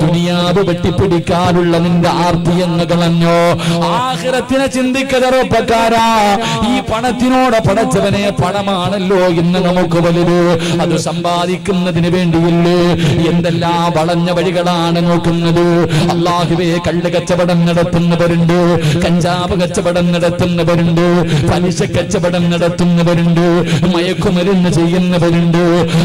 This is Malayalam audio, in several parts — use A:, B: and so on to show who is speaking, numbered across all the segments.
A: ദുനിയാവ് വെട്ടിപ്പിടിക്കാനുള്ള നിന്റെ ആർത്തിയെന്ന് കളഞ്ഞോ? ആഖിറത്തിനെ ചിന്തിക്ക ചെറുപ്പക്കാരാ. ഈ പണത്തിനോട് പടച്ചവനെ, പണമാണല്ലോ ഇന്ന് നമുക്ക് വലുത്. അത് സമ്പാദിക്കുന്നതിന് വേണ്ടിയില്ലേ എന്തെല്ലാം വളഞ്ഞ വഴികളാണ് നോക്കുന്നത്. അല്ലാഹുവേ, കള്ള് കച്ചവടം നടത്തുന്നവരുണ്ട്, കഞ്ചാവ് കച്ചവടം നടത്തുന്നവരുണ്ട്, പലിശ കച്ചവടം നടത്തുന്നവരുണ്ട്, മയക്കുമരുന്ന് ചെയ്യുന്നവരുണ്ട്.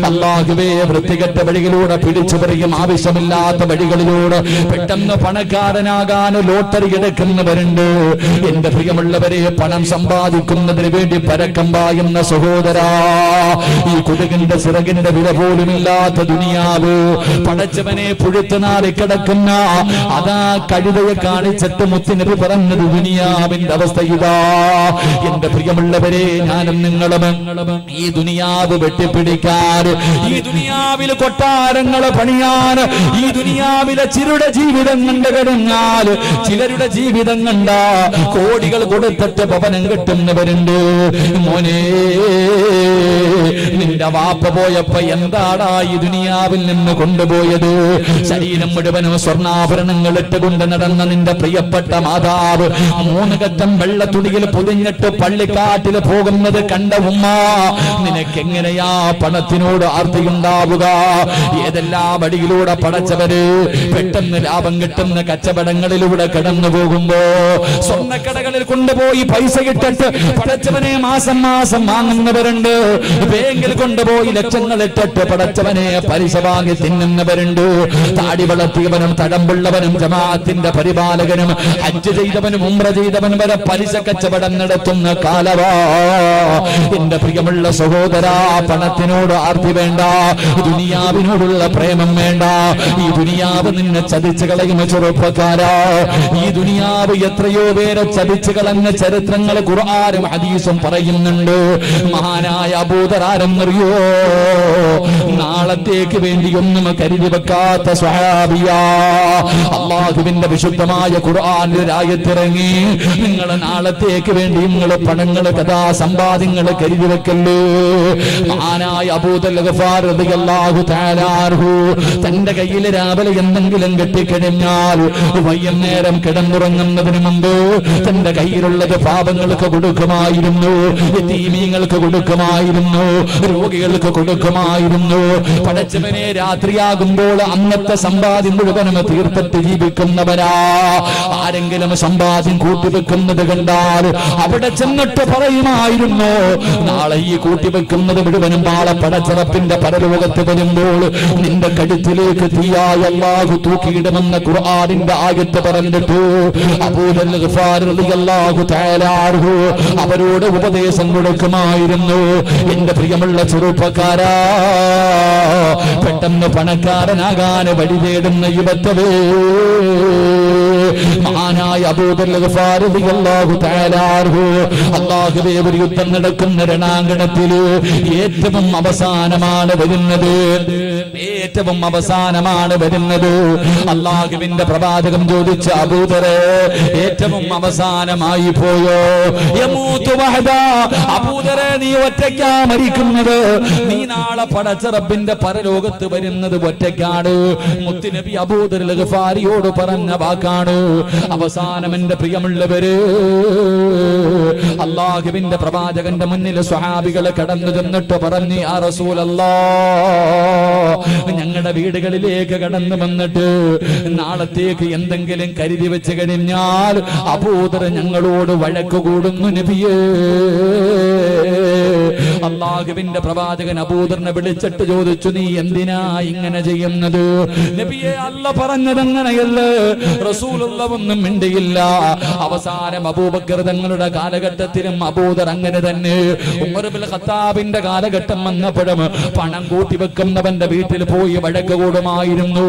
A: അല്ലാഹുവേ, വൃത്തികെട്ട വഴികളിലൂടെ പിടിച്ചു പറിയും ആവശ്യമില്ലാത്ത വഴികളിലൂടെ പെട്ടെന്ന് പണക്കാരനാകാൻ ലോട്ടറി എടുക്കുന്നവരുണ്ട്. എന്റെ പ്രിയമുള്ളവരെ, പണം സമ്പാദിക്കുന്നതിന് വേണ്ടി പരക്കം പായുന്ന സഹോദരാ, ഈ കൊതുകിന്റെ ചിറകിന്റെ വില പോലുമില്ലാത്ത ദുനിയാവ്, പടച്ചവനെ പുഴുത്തു നാറി കിടക്കുന്ന അതാ കഴുതയെ കാണിച്ചിട്ട് മുത്തുനബി പറഞ്ഞത് ദുനിയാവിന്റെ അവസ്ഥ ഇതാ. എന്റെ പ്രിയമുള്ളവരെ, ഞാനും നിങ്ങളും ഈ ദുനിയാവ് വെട്ടിപ്പിടിക്കാൻ, ഈ ദുനിയാവിൽ കൊട്ടാരങ്ങൾ പണിയാൻ, ഈ ദുനിയാവിലെ ചിലരുടെ ജീവിതം കണ്ട് കഴിഞ്ഞാൽ ചിലരുടെ ജീവിതം കണ്ട കോടികൾ കൊടുത്തിട്ട് ഭവനം കെട്ടുന്നവരുണ്ട്. മോനെ, നിന്റെ വാപ്പ പോയപ്പോ എന്താടാ ഈ ദുനിയാവിൽ നിന്ന് കൊണ്ടുപോയത്? ശരീരം മുഴുവനും സ്വർണ്ണാഭരണങ്ങൾ ഇട്ടുകൊണ്ട് നടന്ന നിന്റെ പ്രിയപ്പെട്ട മാതാവ് 3 കറ്റം വെള്ള തുണിയിൽ പൊതിഞ്ഞിട്ട് പള്ളിക്കാട്ടിൽ പോകുന്നത് കണ്ട ഉമ്മ, നിനക്കെങ്ങനെയാ പണത്തിനോട് ആർത്തിയുണ്ടാവുക? ഏതെല്ലാം വഴിയിലൂടെ പടച്ചവര് പെട്ടെന്ന് ലാഭം കിട്ടുന്ന കച്ചവടങ്ങളിലൂടെ കടന്നു പോകുമ്പോ സ്വർണ്ണക്കടകളിൽ കൊണ്ടുപോയി പൈസ ഇട്ടിട്ട് പടച്ചവനെ മാസം മാസം വാങ്ങുന്നവരുണ്ട്. ബാങ്കിൽ കൊണ്ടുപോയി ലക്ഷങ്ങൾ ഇട്ടിട്ട് പടച്ചവനെ പലിശ വാങ്ങി തിന്നുന്നവരുണ്ട്. താടി വളർത്തിയവനും തടമ്പുള്ളവനും ജമാഅത്തിന്റെ പരിപാലകനും ഹജ്ജ് ചെയ്തവനും ഉംറ ചെയ്തവൻ വരെ പലിശ കച്ചവടം നടത്തുന്ന കാലവാ. എന്റെ പ്രിയമുള്ള സഹോദരാ, പണത്തിനോട് ആർത്തി വേണ്ട, ദുനിയാവിനോടുള്ള പ്രേമം വേണ്ട. ഈ ദുനിയാവ് നിന്നെ ചതിച്ചു കളയും ചെറുപ്പക്കാരാ. ഈ ദുനിയാവ് എത്രയോ പേരെ ചതിച്ചു കളഞ്ഞ ചരിത്രങ്ങൾ ഖുർആനും ഹദീസും പറയുന്നുണ്ട്. മഹാനായ അബൂദർ ആരെന്നറിയോ? നാളത്തേക്ക് വേണ്ടിയൊന്നും കരുതി വെക്കാത്ത സ്വഹാബിയാ. അല്ലാഹുവിന്റെ വിശുദ്ധമായ ഖുർആനിൽ ആയത്തിറങ്ങി, നിങ്ങൾ നാളത്തേക്ക് വേണ്ടി നിങ്ങൾ പണങ്ങൾ കഥാ സമ്പാദ്യങ്ങൾ കരുതി വെക്കല്ലേ. മഹാനായ അബൂദർ ഗഫാർ റളിയല്ലാഹു തആല അൻഹു തന്റെ കയ്യിൽ രാവിലെ എന്തെങ്കിലും കെട്ടിക്കഴിഞ്ഞാൽ വൈകുന്നേരം കിടന്നുറങ്ങുന്നതിന് മുമ്പ് തന്റെ കയ്യിലുള്ളത് പാപങ്ങൾക്ക് കൊടുക്കുമായിരുന്നു, യതീമീങ്ങൾക്ക് കൊടുക്കുമായിരുന്നു, രോഗികൾക്ക് കൊടുക്കുമായിരുന്നു. പടച്ചവനെ, രാത്രിയാകുമ്പോൾ അന്നത്തെ സമ്പാദ്യം മുഴുവനും തീർത്തിട്ട് ജീവിക്കുന്നവരാ. ആരെങ്കിലും സമ്പാദ്യം കൂട്ടിവെക്കുന്നത് കണ്ടാൽ അവിടെ ചെന്നിട്ട് പറയുമായിരുന്നു, നാളെ ഈ കൂട്ടിവെക്കുന്നത് മുഴുവനും നാളെ പടച്ചറപ്പിന്റെ പരലോകത്ത് വരുമ്പോൾ നിന്റെ കഴുത്തിലേക്ക് തീയായ അല്ലാഹു തൂക്കിയിടുമെന്ന ഖുർആനിന്റെ ആയത്ത് പറഞ്ഞിട്ട് അബൂദർ ഗഫാർ റളിയല്ലാഹു തആല അൻഹു അവരോട് ഉപദേശം കൊടുക്കുമായിരുന്നു. എന്റെ പ്രിയമുള്ള ചെറുപ്പക്കാരാ, പെട്ടെന്ന് പണക്കാരനാകാൻ വഴി തേടുന്ന യുവത്വവേ, മഹാനായ അബൂദർ ഗഫാർ റളിയല്ലാഹു തആല അൻഹു അല്ലാഹുവേ, ഒരു യുദ്ധം നടക്കുന്ന രണാങ്കണത്തിൽ ഏറ്റവും അവസാനമാണ് വരുന്നത്, ഏറ്റവും അവസാനമാണ് വരുന്നത്. അല്ലാഹുവിന്റെ പ്രവാചകൻ ചോദിച്ച, അബൂദറെ, ഏറ്റവും അവസാനമായി പോയോ? യമൂതു വഹദ, അബൂദറെ, നീ ഒറ്റയ്ക്കാ മരിക്കുന്നത്, നീ നാളെ പടച്ച റബ്ബിന്റെ പരലോകത്ത് വരുന്നത് ഒറ്റയ്ക്കാണ്. മുത്തുനബി അബൂദർ ഗഫാരിയോട് പറഞ്ഞ വാക്കാണ്. അവസാനം എന്റെ പ്രിയമുള്ളവര്, അല്ലാഹുവിന്റെ പ്രവാചകന്റെ മുന്നിൽ സ്വഹാബികളെ കടന്നു ചെന്നിട്ട് പറഞ്ഞു, യാ റസൂലല്ലാഹ്, ഞങ്ങളുടെ വീടുകളിലേക്ക് കടന്നു വന്നിട്ട് നാളത്തേക്ക് എന്തെങ്കിലും കരുതി വെച്ച് കഴിഞ്ഞാൽ അബൂദർ ഞങ്ങളോട് വഴക്ക് കൂടുന്നു നബിയേ. അല്ലാഹുവിന്റെ പ്രവാചകൻ അബൂദറിനെ വിളിച്ചിട്ട് ചോദിച്ചു, നീ എന്തിനാ ഇങ്ങനെ ചെയ്യുന്നത്? നബിയെ, അല്ലാഹ് പറഞ്ഞത് അങ്ങനെയല്ലേ. റസൂലുള്ളാഹി ഒന്നും മിണ്ടിയില്ല. അവസാനം അബൂബക്കർ തങ്ങളുടെ കാലഘട്ടത്തിലും അബൂദർ അങ്ങനെ തന്നെ. ഉമർ ഇബ്നുൽ ഖത്താബിന്റെ കാലഘട്ടം വന്നപ്പോഴും പണം കൂട്ടി വെക്കുന്നവന്റെ വീട്ടിൽ പോയി വഴക്ക് കൂടുമായിരുന്നു.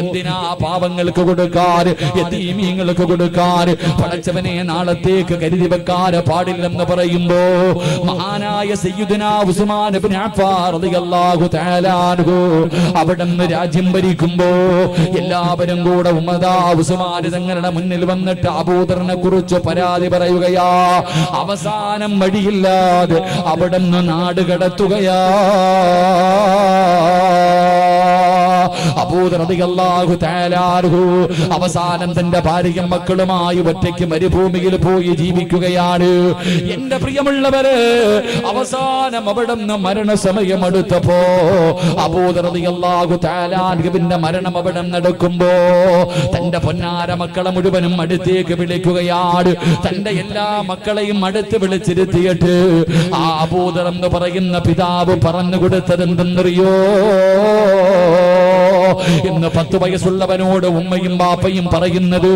A: എന്തിനാ പാവങ്ങൾക്ക് കൊടുക്കാൻ, യതീമീങ്ങൾക്ക് കൊടുക്കാൻ, പടച്ചവനെ നാളത്തേക്ക് കരുതി വെക്കാൻ പാടില്ലെന്ന് പറയുമ്പോ മഹാനായ സയ്യിദുനാ ഉസ്മാൻ ഇബ്നു അഫ്ഫാൻ റളിയല്ലാഹു തആല അൻഹു അവിടുന്ന് രാജ്യം ഭരിക്കുമ്പോ എല്ലാവരും കൂടെ ഉസ്മാൻ തങ്ങളുടെ മുന്നിൽ വന്നിട്ട് അബൂദറിനെ കുറിച്ച് പരാതി പറയുകയാ. അവസാനം വഴിയില്ലാതെ അവിടുന്ന് നാട് കടത്തുകയാ. അബൂദർ റളിയല്ലാഹു തആല അൻഹു അവസാനം തന്റെ ഭാര്യയും മക്കളുമായി ഒറ്റയ്ക്ക് മരുഭൂമിയിൽ പോയി ജീവിക്കുകയാണ്. എന്റെ പ്രിയമുള്ളവരെ, അവസാനം അവിടുന്ന് മരണസമയം അടുത്തപ്പോ അബൂദർ റളിയല്ലാഹു തആല അൻഹുവിന്റെ മരണം അവിടെ നടക്കുമ്പോ തന്റെ പൊന്നാര മക്കളെ മുഴുവനും അടുത്തേക്ക് വിളിക്കുകയാണ്. തന്റെ എല്ലാ മക്കളെയും അടുത്ത് വിളിച്ചിരുത്തിയിട്ട് ആ അബൂദർ എന്ന് പറയുന്ന പിതാവ് പറഞ്ഞു കൊടുത്തത് എന്തെന്നറിയോ? ഇന്ന് 10 വയസ്സുള്ളവനോട് ഉമ്മയും ബാപ്പയും പറയുന്നത്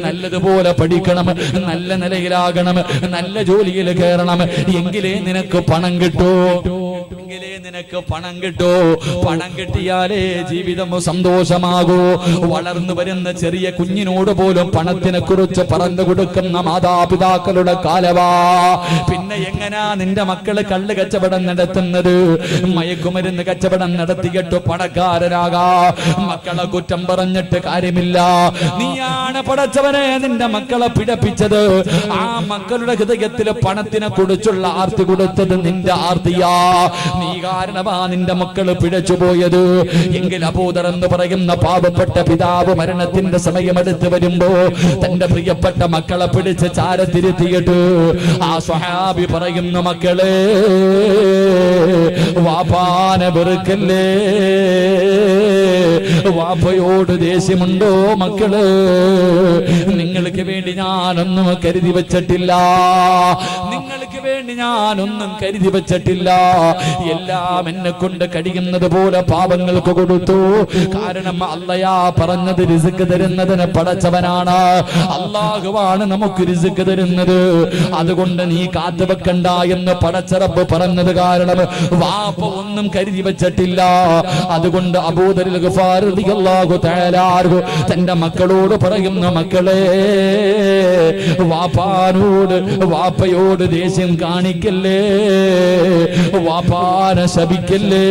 A: നല്ലതുപോലെ പഠിക്കണം, നല്ല നിലയിലാകണം, നല്ല ജോലിയിൽ കയറണം, എങ്കിലേ നിനക്ക് പണം കിട്ടൂ, എങ്കിലേ നിനക്ക് പണം കിട്ടൂ, പണം കിട്ടിയാലേ ജീവിതം സന്തോഷമാകൂ. വളർന്നു വരുന്ന ചെറിയ കുഞ്ഞിനോട് പോലും പണത്തിനെ കുറിച്ച് പറഞ്ഞു കൊടുക്കുന്ന മാതാപിതാക്കളുടെ കാലവാ. പിന്നെ എങ്ങനാ നിന്റെ മക്കള് കള്ള് കച്ചവടം നടത്തുന്നത്? മയക്കുമരുന്ന് കച്ചവടം നടത്തിയിട്ട് പണക്കാരനാകാ. മക്കളെ കുറ്റം പറഞ്ഞിട്ട് കാര്യമില്ല. നീയാണ് പടച്ചവനെ നിന്റെ മക്കളെ പിഴപ്പിച്ചത്. ആ മക്കളുടെ ഹൃദയത്തിൽ പണത്തിനെ കുറിച്ചുള്ള ആർത്തി കൊടുത്തത് നിന്റെ ആർത്തിയാ. നീ കാരണമാ നിന്റെ മക്കള് പിഴച്ചു പോയത്. എങ്കിൽ അബൂദർ എന്ന് പറയുന്ന പാവപ്പെട്ട പിതാവ് മരണത്തിന്റെ സമയമെടുത്ത് വരുമ്പോ തന്റെ പ്രിയപ്പെട്ട മക്കളെ പിടിച്ച് ചാരത്തിരുത്തിയിട്ട് ആ സ്വഹാബി പറയുന്നു, മക്കളെ വാപ്പാനെ വെറുക്കല്ലേ, വാപ്പയോട് ദേഷ്യമുണ്ടോ മക്കള്? നിങ്ങൾക്ക് വേണ്ടി ഞാനൊന്നും കരുതി വെച്ചിട്ടില്ല, നിങ്ങൾക്ക് വേണ്ടി ഞാനൊന്നും കരുതി വെച്ചിട്ടില്ല. എല്ലാം എന്നെ കൊണ്ട് കഴിയുന്നത് പോലെ പാപങ്ങൾക്ക് കൊടുത്തു. കാരണം അള്ളയാ പറഞ്ഞത് റിസ്ക് തരുന്നതിന് പടച്ചവനാണ്, അള്ളാഹുവാണ് നമുക്ക് റിസ്ക് തരുന്നത്. അതുകൊണ്ട് നീ കാത്തു വെക്കണ്ട എന്ന് പടച്ചറബ് പറഞ്ഞത് കാരണം വാപ്പ ഒന്നും കരുതി വെച്ചിട്ടില്ല. അതുകൊണ്ട് അബൂദർ ഗഫാർ റളിയല്ലാഹു തആല അൻഹു തന്റെ മക്കളോട് പറയുന്ന, മക്കളെ വാപ്പാനോട് വാപ്പയോട് ദേഷ്യം കാണിക്കല്ലേ, വാപ്പാനെ ശപിക്കല്ലേ.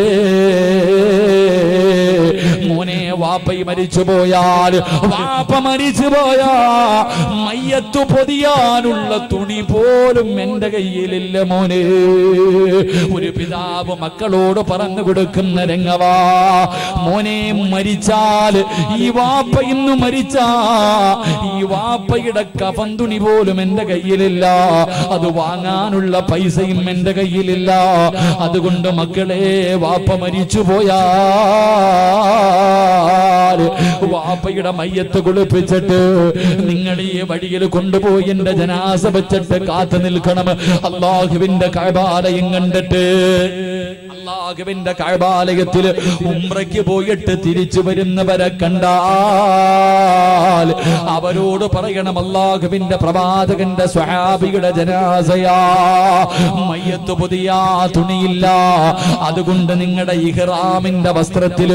A: മോനെ, വാപ്പയും മരിച്ചു പോയാൽ, വാപ്പ മരിച്ചു പോയാ മയ്യത്ത് പൊതിയാനുള്ള തുണി പോലും എന്റെ കയ്യിലില്ല മോനെ. ഒരു പിതാവ് മക്കളോട് പറഞ്ഞു കൊടുക്കുന്ന രംഗവാ. മോനെ, മരിച്ചാൽ ഈ വാപ്പ ഇന്ന് മരിച്ചാ ഈ വാപ്പയുടെ കഫൻ തുണി പോലും എന്റെ കയ്യിലില്ല, അത് വാങ്ങാനുള്ള പൈസയും എന്റെ കയ്യിലില്ല. അതുകൊണ്ട് മക്കളെ, വാപ്പ മരിച്ചു പോയാ വാപ്പയുടെ മയ്യത്ത് കുളിപ്പിച്ചിട്ട് നിങ്ങൾ ഈ വഴിയിൽ കൊണ്ടുപോയി എന്റെ ജനാസ വെച്ചിട്ട് കാത്തു നിൽക്കണം. അല്ലാഹുവിന്റെ കഅബാലയം കണ്ടിട്ട്, അല്ലാഹുവിന്റെ കഅബാലയത്തിൽ ഉംറയ്ക്ക് പോയിട്ട് തിരിച്ചു വരുന്നവരെ കണ്ടാൽ അവരോട് പറയണം, അല്ലാഹുവിന്റെ പ്രവാചകന്റെ സ്വഹാബിയുടെ ജനാസയാ, മയ്യത്ത് പുതിയ തുണിയില്ല, അതുകൊണ്ട് നിങ്ങളുടെ ഇഹ്റാമിന്റെ വസ്ത്രത്തിൽ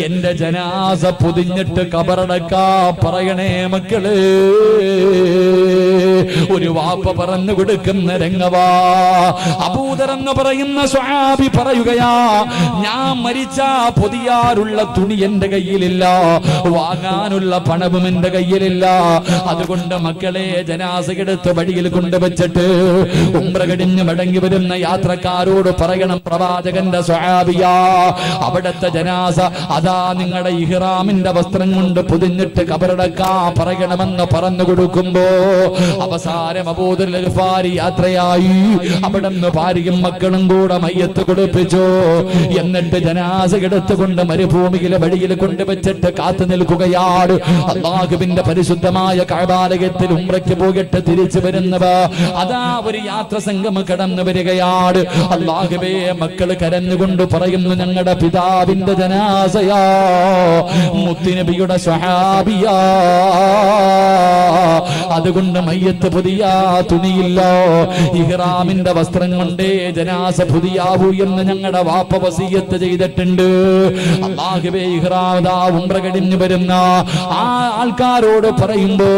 A: എന്റെ ജനാസ പൊതിഞ്ഞിട്ട് കബറടക്കാ പറയണേ മക്കളെ. ഒരു വാപ്പ പറഞ്ഞു കൊടുക്കുന്ന രംഗവാ. അബൂദർ എന്ന് പറയുന്ന സ്വഹാബി പറയുകയാ, ഞാൻ മരിച്ചാ പൊതിയാറുള്ള തുണി എന്റെ കയ്യിലില്ല, വാങ്ങാനുള്ള പണവും എന്റെ കയ്യിലില്ല. അതുകൊണ്ട് മക്കളെ, ജനാസയെടുത്ത് വഴിയിൽ കൊണ്ടുവച്ചിട്ട് ഉംറ കഴിഞ്ഞ് മടങ്ങി വരുന്ന യാത്രക്കാരോട് പറയണം, പ്രവാചകന്റെ സ്വഹാബിയാ, അവിടത്തെ ജനാസ അതാ നിങ്ങളുടെ ഇഹ്റാമിന്റെ വസ്ത്രം കൊണ്ട് പൊതിഞ്ഞിട്ട് കബറടക്കാ പറയണമെന്ന് പറഞ്ഞു കൊടുക്കുമ്പോ അവസാനം അബൂദർ ഗഫാരി യാത്രയായി. അവിടുന്ന് ഭാര്യയും മക്കളും കൂടെ മയ്യത്ത് കുളിപ്പിച്ചു. എന്നിട്ട് ജനാസ എടുത്തുകൊണ്ട് മരുഭൂമിയിലെ വഴിയിൽ കൊണ്ടുവച്ചിട്ട് കാത്തു നിൽക്കുകയാണ്. അല്ലാഹുവിന്റെ പരിശുദ്ധമായ കഅബാലയത്തിൽ ഉംറയ്ക്ക് പോയിട്ട് തിരിച്ചു വരുന്നവ അതാ ഒരു യാത്ര സംഘം കടന്നു വരികയാണ്. അല്ലാഹുവേ, മക്കള് കരഞ്ഞുകൊണ്ട് പറയുന്നു, ഞങ്ങളുടെ പിതാവിന്റെ ജനാസയാ, മുത്തുനബിയുടെ സ്വഹാബിയാ, അതുകൊണ്ട് മയ്യത്ത് പുതിയ തുണിയില്ല, ഇഹ്റാമിന്റെ വസ്ത്രം കൊണ്ടേ ജനാസ പുതിയാവൂ എന്ന് ഞങ്ങളുടെ വാപ്പ വസിയത്ത് ചെയ്തിട്ടുണ്ട്. അല്ലാഹുവേ, ഇഹ്റാദാ ഉംറ കഴിഞ്ഞു വരുന്ന ആ ആൾക്കാരോട് പറയുമ്പോ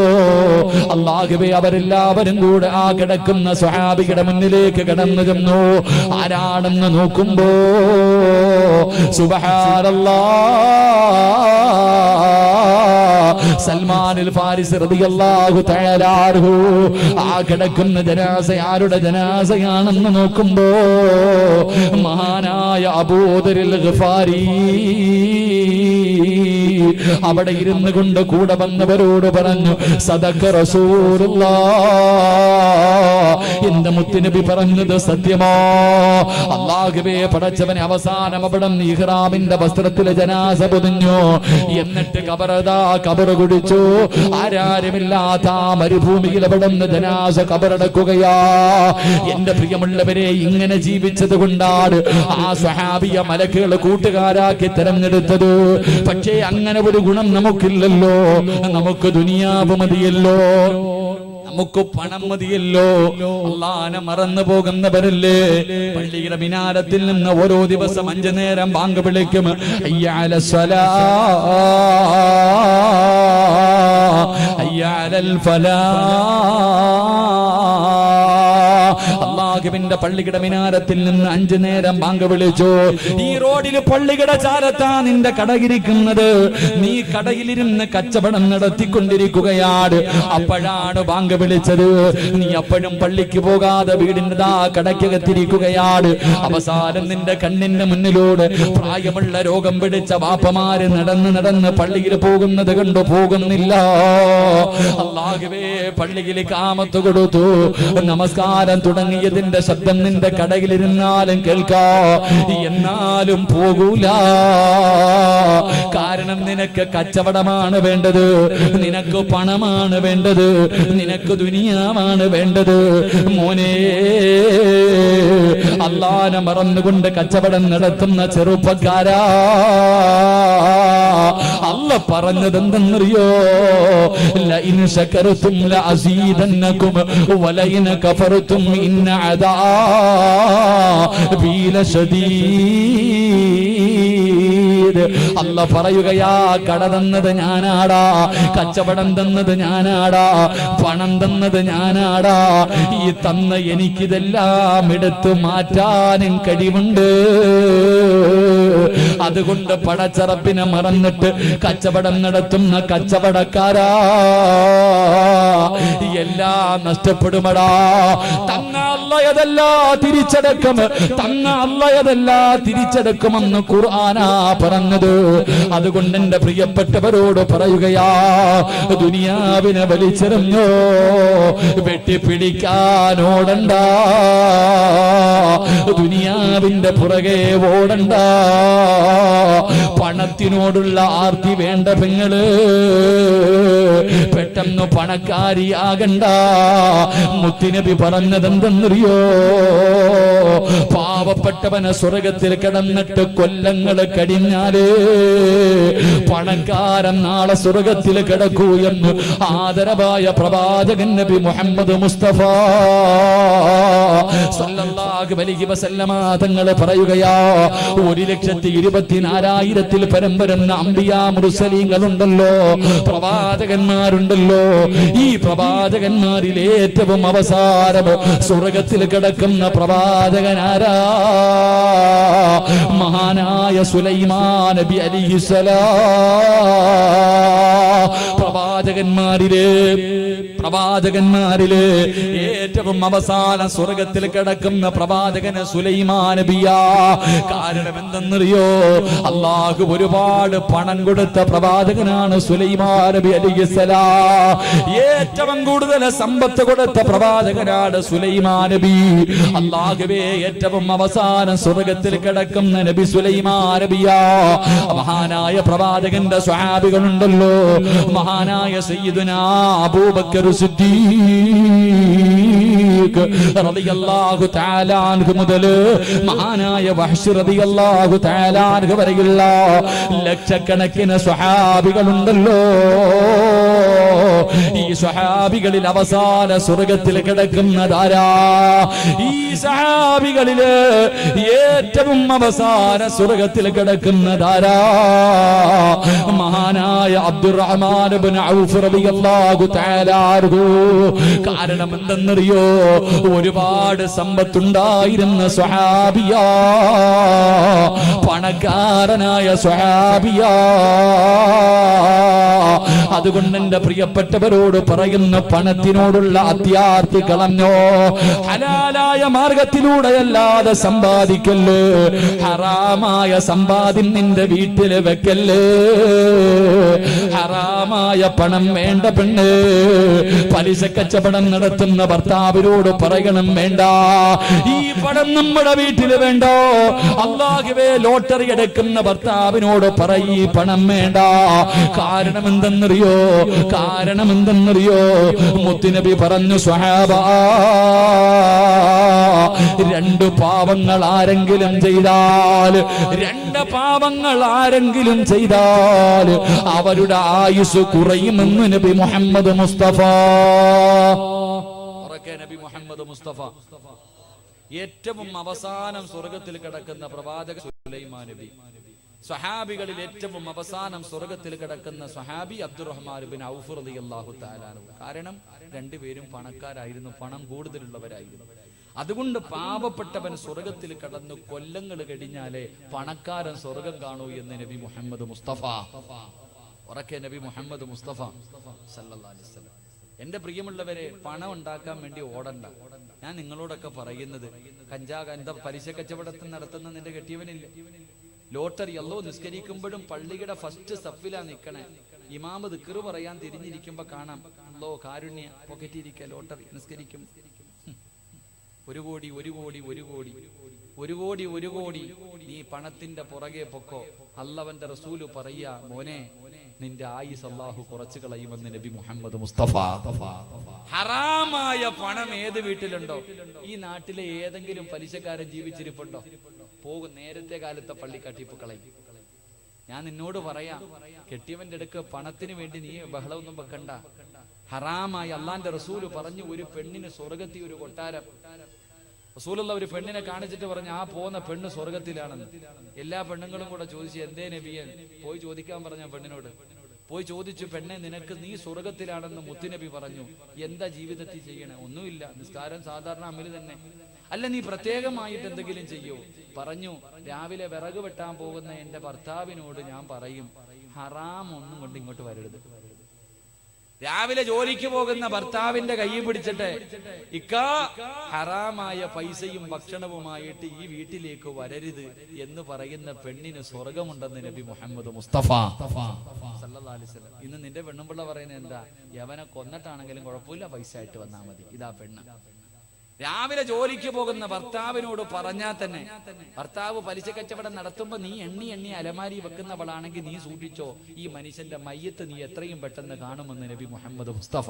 A: അല്ലാഹുവേ, അവരെല്ലാവരും കൂടെ ആ കിടക്കുന്ന സ്വഹാബിയുടെ മുന്നിലേക്ക് കടന്നു ചെന്നു. ആരാണെന്ന് നോക്കുമ്പോ സുബ്ഹാനല്ലാഹ്, സൽമാനുൽ ഫാരിസി റളിയല്ലാഹു തആല അൻഹു ആ കിടക്കുന്ന ജനാസ ആരുടെ ജനാസയാണെന്ന് നോക്കുമ്പോ മഹാനായ അബൂദറിൽ ഗഫാരി അവിടെ ഇരുന്നു കൊണ്ട് കൂടെ വന്നവരോട് പറഞ്ഞു സദഖ റസൂലുള്ളാഹ്, എന്റെ മുത്തുനബി പറഞ്ഞത് സത്യമോ? അല്ലാഹുവേ പടച്ചവനെ, അവസാനം അവിടെ ഇഹ്റാമിന്റെ വസ്ത്രത്തിലെ ജനാസ പൊതിഞ്ഞു. എന്നിട്ട് കബറ് കുടിച്ചു. ആരാരുമില്ലാത്ത ആ മരുഭൂമിയിൽ അവിടെ നിന്ന് ജനാസ കബറടക്കുകയാ. എന്റെ പ്രിയമുള്ളവരെ, ഇങ്ങനെ ജീവിച്ചത് കൊണ്ടാണ് ആ സ്വഹാബിയ മലക്കുകൾ കൂട്ടുകാരാക്കി തെരഞ്ഞെടുത്തത്. പക്ഷേ അങ്ങനെ ഒരു ഗുണം നമുക്കില്ലല്ലോ. നമുക്ക് ദുനിയാവ് മതിയല്ലോ, നമുക്ക് പണം മതിയല്ലോ. അല്ലാഹനെ മറന്നു പോകുന്നവരല്ലേ? പള്ളിയുടെ മിനാരത്തിൽ നിന്ന് ഓരോ ദിവസം 5 നേരം ബാങ്ക് വിളിക്കും. ഹയ്യ അലസ് സ്വലാഹ്, ഹയ്യ അലൽ ഫലാഹ്. അല്ലാഹുവിന്റെ പള്ളിയുടെ മിനാരത്തിൽ നിന്ന് 5 നേരം ബാങ്ക് വിളിച്ചു. ഈ റോഡിൽ പള്ളിയുടെ ചാരത്താ നിന്റെ കടയിരിക്കുന്നത്. നീ കടയിലിരുന്ന് കച്ചവടം നടത്തിക്കൊണ്ടിരിക്കുകയാണ്. അപ്പോഴാണ് ബാങ്ക് വിളിച്ചത്. നീ അപ്പോഴും പള്ളിക്ക് പോകാതെ വീടിന്റെ കടയ്ക്കകത്തിരിക്കുകയാണ്. അവസാനം നിന്റെ കണ്ണിന്റെ മുന്നിലൂടെ പ്രായമുള്ള രോഗം പിടിച്ച വാപ്പമാര് നടന്ന് പള്ളിയിൽ പോകുന്നത് കണ്ടു പോകുന്നില്ല. അല്ലാഹുവേ, പള്ളിയിൽ കാമത്ത് കൊടുത്തു. നമസ്കാരം തുടങ്ങിയതിന്റെ ശബ്ദം നിന്റെ കടയിലിരുന്നാലും കേൾക്കാ, എന്നാലും പോകൂല. കാരണം നിനക്ക് കച്ചവടമാണ് വേണ്ടത്, നിനക്ക് പണമാണ് വേണ്ടത്, നിനക്ക് ദുനിയാവാണ് വേണ്ടത്. മോനെ, അല്ലാഹനെ മറന്നുകൊണ്ട് കച്ചവടം നടത്തുന്ന ചെറുപ്പക്കാരാ, അല്ലാഹ് പറഞ്ഞത് എന്തെന്നറിയോ? ലഇൻ ശകർതും ലഅസീദന്നകും വലഇൻ കഫർതും ഇന്ന അദാബി ലശദീദ്. അല്ലാഹ് പറയുകയാ, കട തന്നത് ഞാനാടാ, കച്ചവടം തന്നത് ഞാനാടാ, പണം തന്നത് ഞാനാടാ. ഈ തന്ന എനിക്കിതെല്ലാം എടുത്തു മാറ്റാനും കഴിവുണ്ട്. അതുകൊണ്ട് പടച്ചറപ്പിനെ മറന്നിട്ട് കച്ചവടം നടത്തുന്ന കച്ചവടക്കാരാ, എല്ലാം നഷ്ടപ്പെടുമടാ. തന്ന അല്ലാഹയതല്ല തിരിച്ചടക്കും, തന്ന അല്ലാഹയതല്ല തിരിച്ചടക്കുമെന്ന് ഖുർആനാ പറഞ്ഞത്. അതുകൊണ്ട് എന്റെ പ്രിയപ്പെട്ടവരോട് പറയുകയാ, ദുനിയാവിനെ വലിച്ചെറിഞ്ഞോ, വെട്ടിപ്പിടിക്കാൻ ഓടണ്ട, ദുനിയാവിന്റെ പുറകെ ഓടണ്ട. പണത്തിനോടുള്ള ആർത്തി വേണ്ട പെങ്ങള്, പെട്ടെന്ന് പണക്കാരിയാകണ്ട. മുത്തുനബി പറഞ്ഞതെന്തെന്നറിയോ? പാവപ്പെട്ടവന് സ്വർഗത്തിൽ കിടന്നിട്ട് കൊല്ലങ്ങൾ കഴിഞ്ഞാല് പണക്കാരൻ നാളെ സ്വർഗത്തിൽ കിടക്കൂ എന്ന് ആദരവായ പ്രവാചകൻ നബി മുഹമ്മദ് മുസ്തഫ സല്ലല്ലാഹു അലൈഹി വസല്ലമ തങ്ങൾ പറയുകയാ, 1,24,000 പരം വരുന്ന അംബിയാ മുർസലീങ്ങളുണ്ടല്ലോ, പ്രവാചകന്മാരുണ്ടല്ലോ. ഈ പ്രവാചകന്മാരിൽ ഏറ്റവും അവസാനം സ്വർഗത്തിൽ കിടക്കുന്ന പ്രവാചകനാരാ? മഹാനായ സുലൈമാൻ നബി അലൈഹിസ്സലാം. പ്രവാചകന്മാരില് ഏറ്റവും അവസാനം സ്വർഗത്തിൽ കിടക്കുന്ന പ്രവാചകന് സുലൈമാൻ നബിയാ. കാരണം എന്തെന്നറിയോ? അല്ലാഹു ഒരുപാട് പണം കൊടുത്ത പ്രവാചകനാണ് സുലൈമാൻ നബി അലൈഹിസ്സലാം. ഏറ്റവും കൂടുതൽ സമ്പത്ത് കൊടുത്ത പ്രവാചകനാണ് സുലൈമാൻ നബി. അല്ലാഹുവേ, ഏറ്റവും അവസാനം സ്വർഗത്തിൽ കിടക്കുന്ന നബി സുലൈമാൻ നബിയാ. മഹാനായ പ്രവാചകന്റെ സ്വഹാബികളുണ്ടല്ലോ, മഹാനായ സയ്യിദുനാ അബൂബക്കർ സിദ്ദീഖ് റളിയല്ലാഹു തആല അൻഹു മുതൽ മഹാനായ വഹ്ശ് റളിയല്ലാഹു തആല അൻഹു വരെയുള്ള ലക്ഷക്കണക്കിന് സ്വഹാബികളുണ്ടല്ലോ. ഈ സ്വഹാബികളിൽ അവസാന സ്വർഗത്തിൽ കിടക്കുന്നതാരാ? ഈ സ്വഹാബികളില് ഏറ്റവും അവസാന സ്വർഗത്തിൽ കിടക്കുന്നതാരാ? മഹാനായ അബ്ദുറഹ്മാൻ ഇബ്നു ഔഫ് റളിയല്ലാഹു തആല അൻഹു. കാരണം എന്തെന്നറിയോ? ഒരുപാട് സമ്പത്തുണ്ടായിരുന്ന സ്വഹാബിയാ, പണക്കാരനായ സ്വഹാബിയാ. അതുകൊണ്ട് എന്റെ പ്രിയപ്പെട്ടവരോട് പറയുന്ന പണത്തിനോടുള്ള അത്യാർത്തി കളഞ്ഞോ. ഹലാലായ മാർഗത്തിലൂടെയല്ലാതെ സമ്പാദിക്കല്ലേ. ഹറാമായ സമ്പാദ്യം നിന്റെ വീട്ടില് വെക്കല്ലേ. ഹറാമായ പണം വേണ്ട പെണ്ണ്. പലിശ കച്ചവടം നടത്തുന്ന ഭർത്താവിനോട് പറയണം, വേണ്ട, ഈ പണം നമ്മുടെ വീട്ടില് വേണ്ടോ. അല്ലാഹുവേ, ലോട്ടറി എടുക്കുന്ന ഭർത്താവിനോട് പറയ്, പണം വേണ്ട. കാരണം എന്തെന്നറിയോ? മുത്തുനബി പറഞ്ഞു, സ്വഹാബാ, രണ്ട് പാവങ്ങൾ ആരെങ്കിലും ചെയ്താൽ അവരുടെ ആയുസ് കുറയുമെന്ന് നബി മുഹമ്മദ് മുസ്തഫ. നബി മുഹമ്മദ് മുസ്തഫ ഏറ്റവും അവസാനം സ്വർഗത്തിൽ കിടക്കുന്ന പ്രവാചക സുലൈമാൻ നബി. സ്വഹാബികളിൽ ഏറ്റവും അവസാനം സ്വർഗത്തിൽ കിടക്കുന്ന സ്വഹാബി അബ്ദുറഹ്മാൻ ബിൻ ഔഫ് റളിയല്ലാഹു തആല അൻഹു. കാരണം രണ്ടുപേരും പണക്കാരായിരുന്നു, പണം കൂടുതലുള്ളവരായിരുന്നു. അതുകൊണ്ട് പാവപ്പെട്ടവൻ സ്വർഗത്തിൽ കടന്നു കൊല്ലങ്ങൾ കഴിഞ്ഞാലേ പണക്കാരൻ സ്വർഗം കാണൂ എന്ന് നബി മുഹമ്മദ് മുസ്തഫ. ഉറക്കെ നബി മുഹമ്മദ് മുസ്തഫ സല്ലല്ലാഹു അലൈഹി വസല്ലം. എന്റെ പ്രിയമുള്ളവരെ, പണം ഉണ്ടാക്കാൻ വേണ്ടി ഓടണ്ട. ഞാൻ നിങ്ങളോടൊക്കെ പറയുന്നത്, എന്താ പലിശ കച്ചവടത്തിൽ നടത്തുന്ന നിന്റെ കെട്ടിയവനില്ലേ? ലോട്ടറി അല്ലോ നിസ്കരിക്കുമ്പോഴും പള്ളിയുടെ ഫസ്റ്റ് സഫിലാ നിൽക്കണേ. ഇമാമ് ദിക്റ് പറയാൻ തിരിഞ്ഞിരിക്കുമ്പോ കാണാം, അല്ലോ കാരുണ്യ പോക്കറ്റിരിക്ക ലോട്ടറി നിസ്കരിക്കും. 1 കോടി നീ പണത്തിന്റെ പുറകെ പൊക്കോ. അള്ളാഹുവിന്റെ റസൂല് പറയാ, മോനെ, നിന്റെ ആയുസ് അല്ലാഹു കുറച്ചു കളയുമെന്ന് നബി മുഹമ്മദ് മുസ്തഫ. ഹറാമായ പണം ഏത് വീട്ടിലുണ്ടോ? ഈ നാട്ടിലെ ഏതെങ്കിലും പലിശക്കാരൻ ജീവിച്ചിരിപ്പുണ്ടോ? പോകും, നേരത്തെ കാലത്തെ പള്ളിക്കാട്ടിപ്പ് കളയും. ഞാൻ നിന്നോട് പറയാം, കെട്ടിയവന്റെ അടുക്ക് പണത്തിന് വേണ്ടി നീ ബഹളമൊന്നും വെക്കണ്ട. ഹറാമായി അള്ളാന്റെ റസൂല് പറഞ്ഞു, ഒരു പെണ്ണിന് സ്വർഗത്തിൽ ഒരു കൊട്ടാരം. റസൂലുള്ള ഒരു പെണ്ണിനെ കാണിച്ചിട്ട് പറഞ്ഞു, ആ പോകുന്ന പെണ്ണ് സ്വർഗത്തിലാണെന്ന്. എല്ലാ പെണ്ണുങ്ങളും കൂടെ ചോദിച്ചു, എന്തേ നബിയെ? പോയി ചോദിക്കാൻ പറഞ്ഞ പെണ്ണിനോട് പോയി ചോദിച്ചു, പെണ്ണെ, നീ സ്വർഗത്തിലാണെന്ന് മുത്തുനബി പറഞ്ഞു. എന്താ ജീവിതത്തിൽ ചെയ്യണേ? ഒന്നുമില്ല, നിസ്കാരം സാധാരണ അമല് തന്നെ. അല്ല, നീ പ്രത്യേകമായിട്ട് എന്തെങ്കിലും ചെയ്യോ? പറഞ്ഞു, രാവിലെ വിറക് വെട്ടാൻ പോകുന്ന എന്റെ ഭർത്താവിനോട് ഞാൻ പറയും, ഹറാം ഒന്നും കൊണ്ട് ഇങ്ങോട്ട് വരരുത്. രാവിലെ ജോലിക്ക് പോകുന്ന ഭർത്താവിന്റെ കൈ പിടിച്ചിട്ട്, ഇക്കാ, ഹറാമായ പൈസയും ഭക്ഷണവുമായിട്ട് ഈ വീട്ടിലേക്ക് വരരുത് എന്ന് പറയുന്ന പെണ്ണിന് സ്വർഗമുണ്ടെന്ന് നബി മുഹമ്മദ് മുസ്തഫ സല്ലല്ലാഹു അലൈഹി വസല്ലം. ഇന്ന് നിന്റെ പെണ്ണുമ്പിള്ള പറയുന്നത് എന്താ? യവനെ കൊന്നിട്ടാണെങ്കിലും കുഴപ്പമില്ല, പൈസ ആയിട്ട് വന്നാൽ മതി. ഇതാ പെണ്ണ്. രാവിലെ ജോലിക്ക് പോകുന്ന ഭർത്താവിനോട് പറഞ്ഞാൽ തന്നെ, ഭർത്താവ് പലിശ കച്ചവടം നടത്തുമ്പോ നീ എണ്ണി അലമാരി വെക്കുന്നവളാണെങ്കിൽ നീ സൂക്ഷിച്ചോ, ഈ മനുഷ്യന്റെ മയ്യത്ത് നീ എത്രയും പെട്ടെന്ന് കാണുമെന്ന് നബി മുഹമ്മദ് മുസ്തഫ.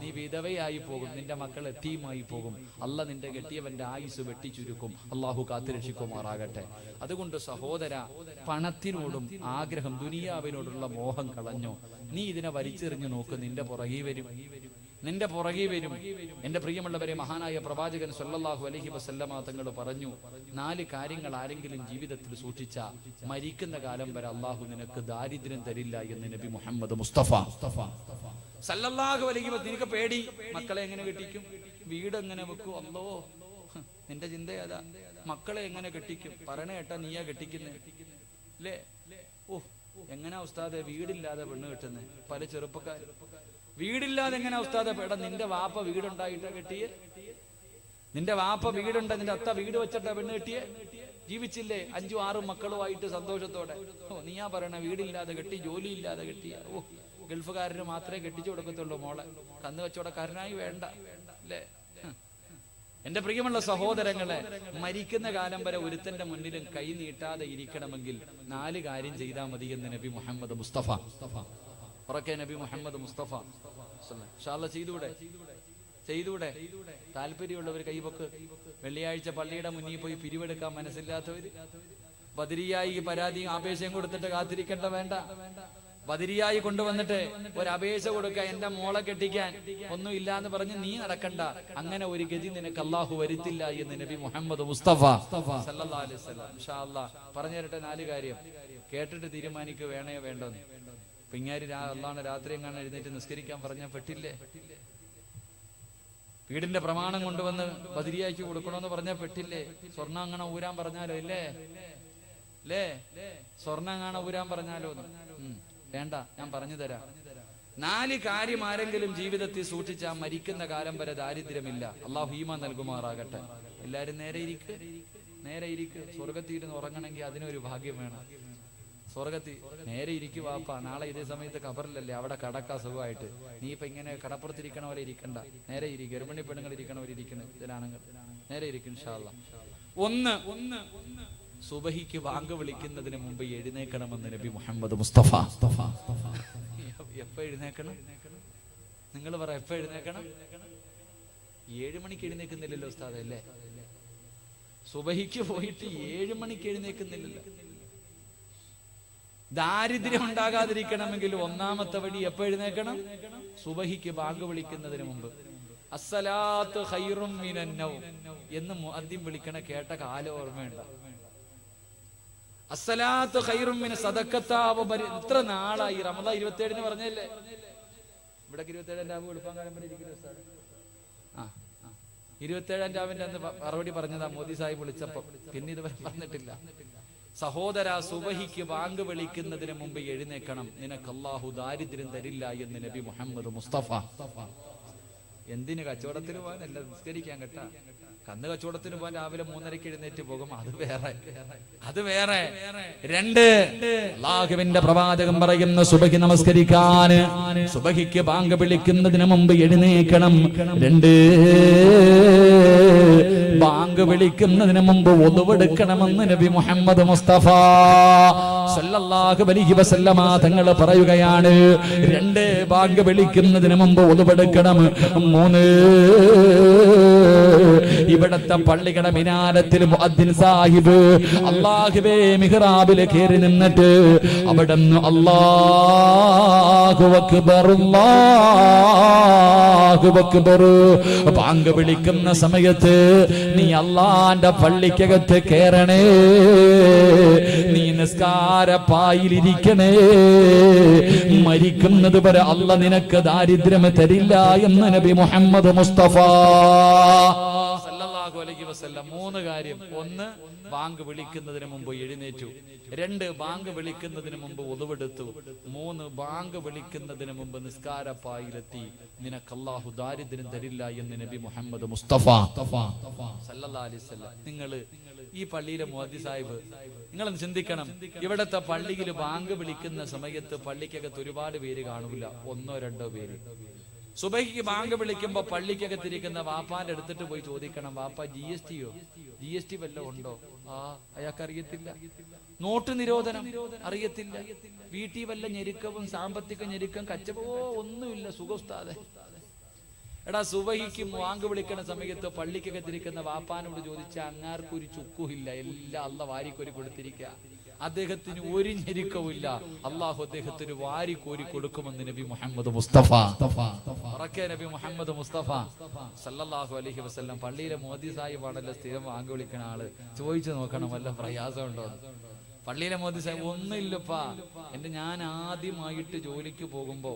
A: നീ വിധവയായി പോകും, നിന്റെ മക്കൾ എത്തിയുമായി പോകും. അല്ല നിന്റെ കെട്ടിയവന്റെ ആയുസ് വെട്ടിച്ചുരുക്കും. അള്ളാഹു കാത്തുരക്ഷിക്കുമാറാകട്ടെ. അതുകൊണ്ട് സഹോദര, പണത്തിനോടും ആഗ്രഹം, ദുനിയാവിനോടുള്ള മോഹം കളഞ്ഞോ. നീ ഇതിനെ വലിച്ചെറിഞ്ഞു നോക്ക്, നിന്റെ പുറകെ വരും. എന്റെ പ്രിയമുള്ളവരെ, മഹാനായ പ്രവാചകൻ സല്ലല്ലാഹു അലൈഹി വസല്ലമ തങ്ങൾ പറഞ്ഞു, 4 കാര്യങ്ങൾ ആരെങ്കിലും ജീവിതത്തിൽ സൂക്ഷിച്ച മരിക്കുന്ന കാലം വരെ അള്ളാഹു നിനക്ക് ദാരിദ്ര്യം തരില്ല എന്ന് നബി മുഹമ്മദ് മുസ്തഫ സല്ലല്ലാഹു അലൈഹി വസല്ലം. നിനക്ക് പേടി, മക്കളെ എങ്ങനെ കെട്ടിക്കും? വീട് എങ്ങനെ വെക്കും? അല്ലോ, നിന്റെ ചിന്ത ഏതാ? മക്കളെ എങ്ങനെ കെട്ടിക്കും? പറയണ കേട്ടാ നീയാ കെട്ടിക്കുന്നേ അല്ലേ? ഓ, എങ്ങനാ ഉസ്താദെ വീടില്ലാതെ പെണ്ണ് കെട്ടുന്നേ? പല ചെറുപ്പക്കാർ വീടില്ലാതെ എങ്ങനെ ഉസ്താദെ? പേട, നിന്റെ വാപ്പ വീടുണ്ടായിട്ടാ കെട്ടിയേ? നിന്റെ വാപ്പ വീടുണ്ട, നിന്റെ അത്ത വീട് വെച്ചിട്ടാ പെണ്ണ് കെട്ടിയേ? ജീവിച്ചില്ലേ 5-6 മക്കളുമായിട്ട് സന്തോഷത്തോടെ? ഓ, നീയാ പറയണ വീടില്ലാതെ കെട്ടി, ജോലി ഇല്ലാതെ കെട്ടിയ? ഓ, ഗൾഫുകാരന് മാത്രമേ കെട്ടിച്ചു കൊടുക്കത്തുള്ളൂ മോളെ, കന്ന് വെച്ചോടക്കാരനായി വേണ്ട അല്ലേ? എന്റെ പ്രിയമുള്ള സഹോദരങ്ങളെ, മരിക്കുന്ന കാലം വരെ ഒരുത്തന്റെ മുന്നിലും കൈ നീട്ടാതെ ഇരിക്കണമെങ്കിൽ 4 കാര്യം ചെയ്താൽ മതി എന്ന് നബി മുഹമ്മദ് മുസ്തഫ. ഉറക്കെ നബി മുഹമ്മദ് മുസ്തഫ ചെയ്തൂടെ? താല്പര്യമുള്ളവർ കൈവക്ക്. വെള്ളിയാഴ്ച പള്ളിയുടെ മുന്നിൽ പോയി പിരിവെടുക്കാൻ മനസ്സില്ലാത്തവര്, ബദരിയായി പരാതിയും അപേക്ഷയും കൊടുത്തിട്ട് കാത്തിരിക്കേണ്ട വേണ്ട. ബദരിയായി കൊണ്ടുവന്നിട്ട് ഒരു അപേക്ഷ കൊടുക്ക, എന്റെ മോളെ കെട്ടിക്കാൻ ഒന്നും ഇല്ലാന്ന് പറഞ്ഞ് നീ നടക്കണ്ട. അങ്ങനെ ഒരു ഗതി നിനക്ക് അള്ളാഹു വരുത്തില്ല എന്ന് നബി മുഹമ്മദ് മുസ്തഫ സല്ലല്ലാഹു അലൈഹി വസല്ലം. ഇൻഷാ അല്ലാഹ് പറഞ്ഞു തരട്ടെ 4 കാര്യം, കേട്ടിട്ട് തീരുമാനിക്കുക വേണയോ വേണ്ടോന്ന്. പിങ്ങാരി അള്ളാഹുവിനെ രാത്രി എങ്ങാണ് എഴുന്നേറ്റ് നിസ്കരിക്കാൻ പറഞ്ഞാൽ പെട്ടില്ലേ? വീടിന്റെ പ്രമാണം കൊണ്ടുവന്ന് ബദരിയാക്കി കൊടുക്കണമെന്ന് പറഞ്ഞാൽ പെട്ടില്ലേ? സ്വർണ്ണം അങ്ങനെ ഊരാൻ പറഞ്ഞാലോ? ഇല്ലേ? സ്വർണ്ണം അങ്ങനെ ഊരാൻ പറഞ്ഞാലോ? വേണ്ട, ഞാൻ പറഞ്ഞു തരാം. 4 കാര്യം ആരെങ്കിലും ജീവിതത്തിൽ സൂക്ഷിച്ചാൽ മരിക്കുന്ന കാലം വരെ ദാരിദ്ര്യമില്ല. അള്ളാഹു ഈമാൻ നൽകുമാറാകട്ടെ. എല്ലാരും നേരെ ഇരിക്കുക. സ്വർഗത്തിരുന്ന് ഉറങ്ങണമെങ്കിൽ അതിനൊരു ഭാഗ്യം വേണം. സ്വർഗത്തിൽ നേരെ ഇരിക്കുക വാപ്പ, നാളെ ഇതേ സമയത്ത് ഖബറിലല്ലേ, അവിടെ കടക്കാ സുഖമായിട്ട്. നീ ഇപ്പൊ ഇങ്ങനെ കടപ്പുറത്തിരിക്കണ പോലെ ഇരിക്കണ്ട, നേരെ ഇരിക്കുക. ഗർഭിണി പെണ്ണുങ്ങൾ ഇരിക്കണ പോലെ ഇരിക്കണം, ഇതിലാണെങ്കിൽ നേരെ ഇരിക്കും ഇൻഷാ അല്ലാഹ്. ഒന്ന് സുബഹിക്ക് ബാങ്ക് വിളിക്കുന്നതിന് മുമ്പ് എഴുന്നേക്കണമെന്ന് നബി മുഹമ്മദ് മുസ്തഫ. എപ്പ എഴുന്നേക്കണം? നിങ്ങൾ പറ, എപ്പ എഴുന്നേക്കണം? 7 മണിക്ക് എഴുന്നേക്കുന്നില്ലല്ലോ ഉസ്താദ്, അല്ലേ? സുബഹിക്ക് പോയിട്ട് 7 മണിക്ക് എഴുന്നേക്കുന്നില്ലല്ലോ. ദാരിദ്ര്യം ഉണ്ടാകാതിരിക്കണമെങ്കിൽ ഒന്നാമത്തെ വഴി എപ്പോ എഴുന്നേക്കണം? സുബഹിക്ക് ബാങ്ക് വിളിക്കുന്നതിന് മുമ്പ്. അസ്സലാത്തു ഖൈറും മിനൻ നൗം എന്ന് മുഅദ്ദിൻ വിളിക്കണ കേട്ട കാലം ഓർമ്മയുണ്ടോ? അസ്സലാത്തു ഖൈറും മിന സദഖത്താവ. ഇത്ര നാളായി, റമദാൻ 27 പറഞ്ഞല്ലേ? ഇവിടെ 27 രാവ് എളുപ്പം കാലം വരെ ഇരിക്കുന്ന ഉസ്താദ്. 27 രാവിന്റെ അന്ന് മറുപടി പറഞ്ഞതാ മോദി സാഹിബ് വിളിച്ചപ്പോ, പിന്നെ ഇതുവരെ പറഞ്ഞിട്ടില്ല. സഹോദര, സുബഹിക്ക് ബാങ്ക് വിളിക്കുന്നതിന് മുമ്പ് എഴുന്നേക്കണം, നിനക്ക് അല്ലാഹു ദാരിദ്ര്യം തരില്ല എന്ന് നബി മുഹമ്മദ് മുസ്തഫ. എന്തിന്? കച്ചവടത്തിന് പോകാൻ അല്ല, നിസ്കരിക്കാൻ കേട്ടാ. കന്ന് കച്ചവടത്തിന് പോകാൻ രാവിലെ 3:30 എഴുന്നേറ്റ് പോകും, അത് വേറെ. 2, അല്ലാഹുവിന്റെ പ്രവാചകൻ പറയുന്ന സുബഹി നമസ്കരിക്കാൻ സുബഹിക്ക് ബാങ്ക് വിളിക്കുന്നതിന് മുമ്പ് എഴുന്നേക്കണം. 2, ബാങ്ക് വിളിക്കുന്നതിന് മുമ്പ് ഒതുവെടുക്കണമെന്ന് നബി മുഹമ്മദ് മുസ്തഫ സല്ലല്ലാഹു അലൈഹി വസല്ലമ തങ്ങൾ പറയുകയാണ്. 2, ബാങ്ക് വിളിക്കുന്നതിന് മുമ്പ് ഒതുവെടുക്കണം. 3, ഇവിടത്തെ പള്ളിയുടെ മിനാരത്തിൽ മുഅദ്ദിൻ സാഹിബ് അല്ലാഹുവേ മിഹ്റാബിൽ കയറി നിന്നിട്ട് അവിടുന്ന് അല്ലാഹു അക്ബർ അല്ലാഹു അക്ബർ ബാങ്ക് വിളിക്കുന്ന സമയത്ത് നീ അല്ലാഹുവിന്റെ പള്ളിക്കകത്ത് കയറണേ, നീ നിസ്കാരപ്പായിലിരിക്കണേ, മരിക്കുന്നത് വരെ അല്ലാഹ് നിനക്ക് ദാരിദ്ര്യം തരില്ല എന്ന് നബി മുഹമ്മദ് മുസ്തഫ സല്ലല്ലാഹു അലൈഹി വസല്ലം. 3 കാര്യം. 1, ബാങ്ക് വിളിക്കുന്നതിന് മുമ്പ് എഴുന്നേറ്റു. 2, ബാങ്ക് വിളിക്കുന്നതിന് മുമ്പ് ഒതുവെടുത്തു. 3, ബാങ്ക് വിളിക്കുന്നതിന് മുമ്പ് നിസ്കാരപ്പായിലെത്തി. നിനക്ക് അല്ലാഹു ദാരിദ്ര്യം തരില്ല എന്ന് നബി മുഹമ്മദ് മുസ്തഫ സല്ലല്ലാഹു അലൈഹി വസല്ലം. നിങ്ങൾ ഈ പള്ളിയിലെ മുഅദ്ദിൻ സാഹിബ്, നിങ്ങളൊന്ന് ചിന്തിക്കണം. ഇവിടത്തെ പള്ളിയിൽ ബാങ്ക് വിളിക്കുന്ന സമയത്ത് പള്ളിക്കകത്ത് ഒരുപാട് പേര് കാണൂല, 1-2 പേര്. സുബഹിക്ക് ബാങ്ക് വിളിക്കുമ്പോ പള്ളിക്കകത്തിരിക്കുന്ന വാപ്പാന്റെ അടുത്തിട്ട് പോയി ചോദിക്കണം, വാപ്പ GST വല്ലതും ഉണ്ടോ? അയാൾക്ക് അറിയത്തില്ല. നോട്ട് നിരോധനം അറിയത്തില്ല. വീട്ടിൽ വല്ല ഞെരുക്കവും സാമ്പത്തിക ഞെരുക്കം കച്ചവോ ഒന്നുമില്ല. സുഖോസ്താദെ, എടാ സുബഹിക്ക് ബാങ്ക് വിളിക്കുന്ന സമയത്ത് പള്ളിക്കകത്തിരിക്കുന്ന വാപ്പാനോട് ചോദിച്ച അങ്ങാർക്കൊരു ചുക്കുമില്ല, എല്ലാം അല്ലാഹ് വാരിക്കോരി കൊടുത്തിരിക്കുക. അദ്ദേഹത്തിന് ഒരു ഞെരുക്കവുമില്ല. അള്ളാഹു അദ്ദേഹത്തിന് വാരിക്കോരി കൊടുക്കുമെന്ന് നബി മുഹമ്മദ് മുസ്തഫ നബി മുഹമ്മദ് മുസ്തഫ സല്ലല്ലാഹു അലൈഹി വസല്ലം. പള്ളിയിലെ മോദി സാഹിബാണല്ലോ സ്ഥിരം ബാങ്ക് വിളിക്കുന്ന ആള്. ചോദിച്ചു നോക്കണം വല്ല പ്രയാസമുണ്ടോ? പള്ളിയിലെ മോദി സാഹിബ് ഒന്നുമില്ലപ്പാ. ഞാൻ ആദ്യമായിട്ട് ജോലിക്ക് പോകുമ്പോ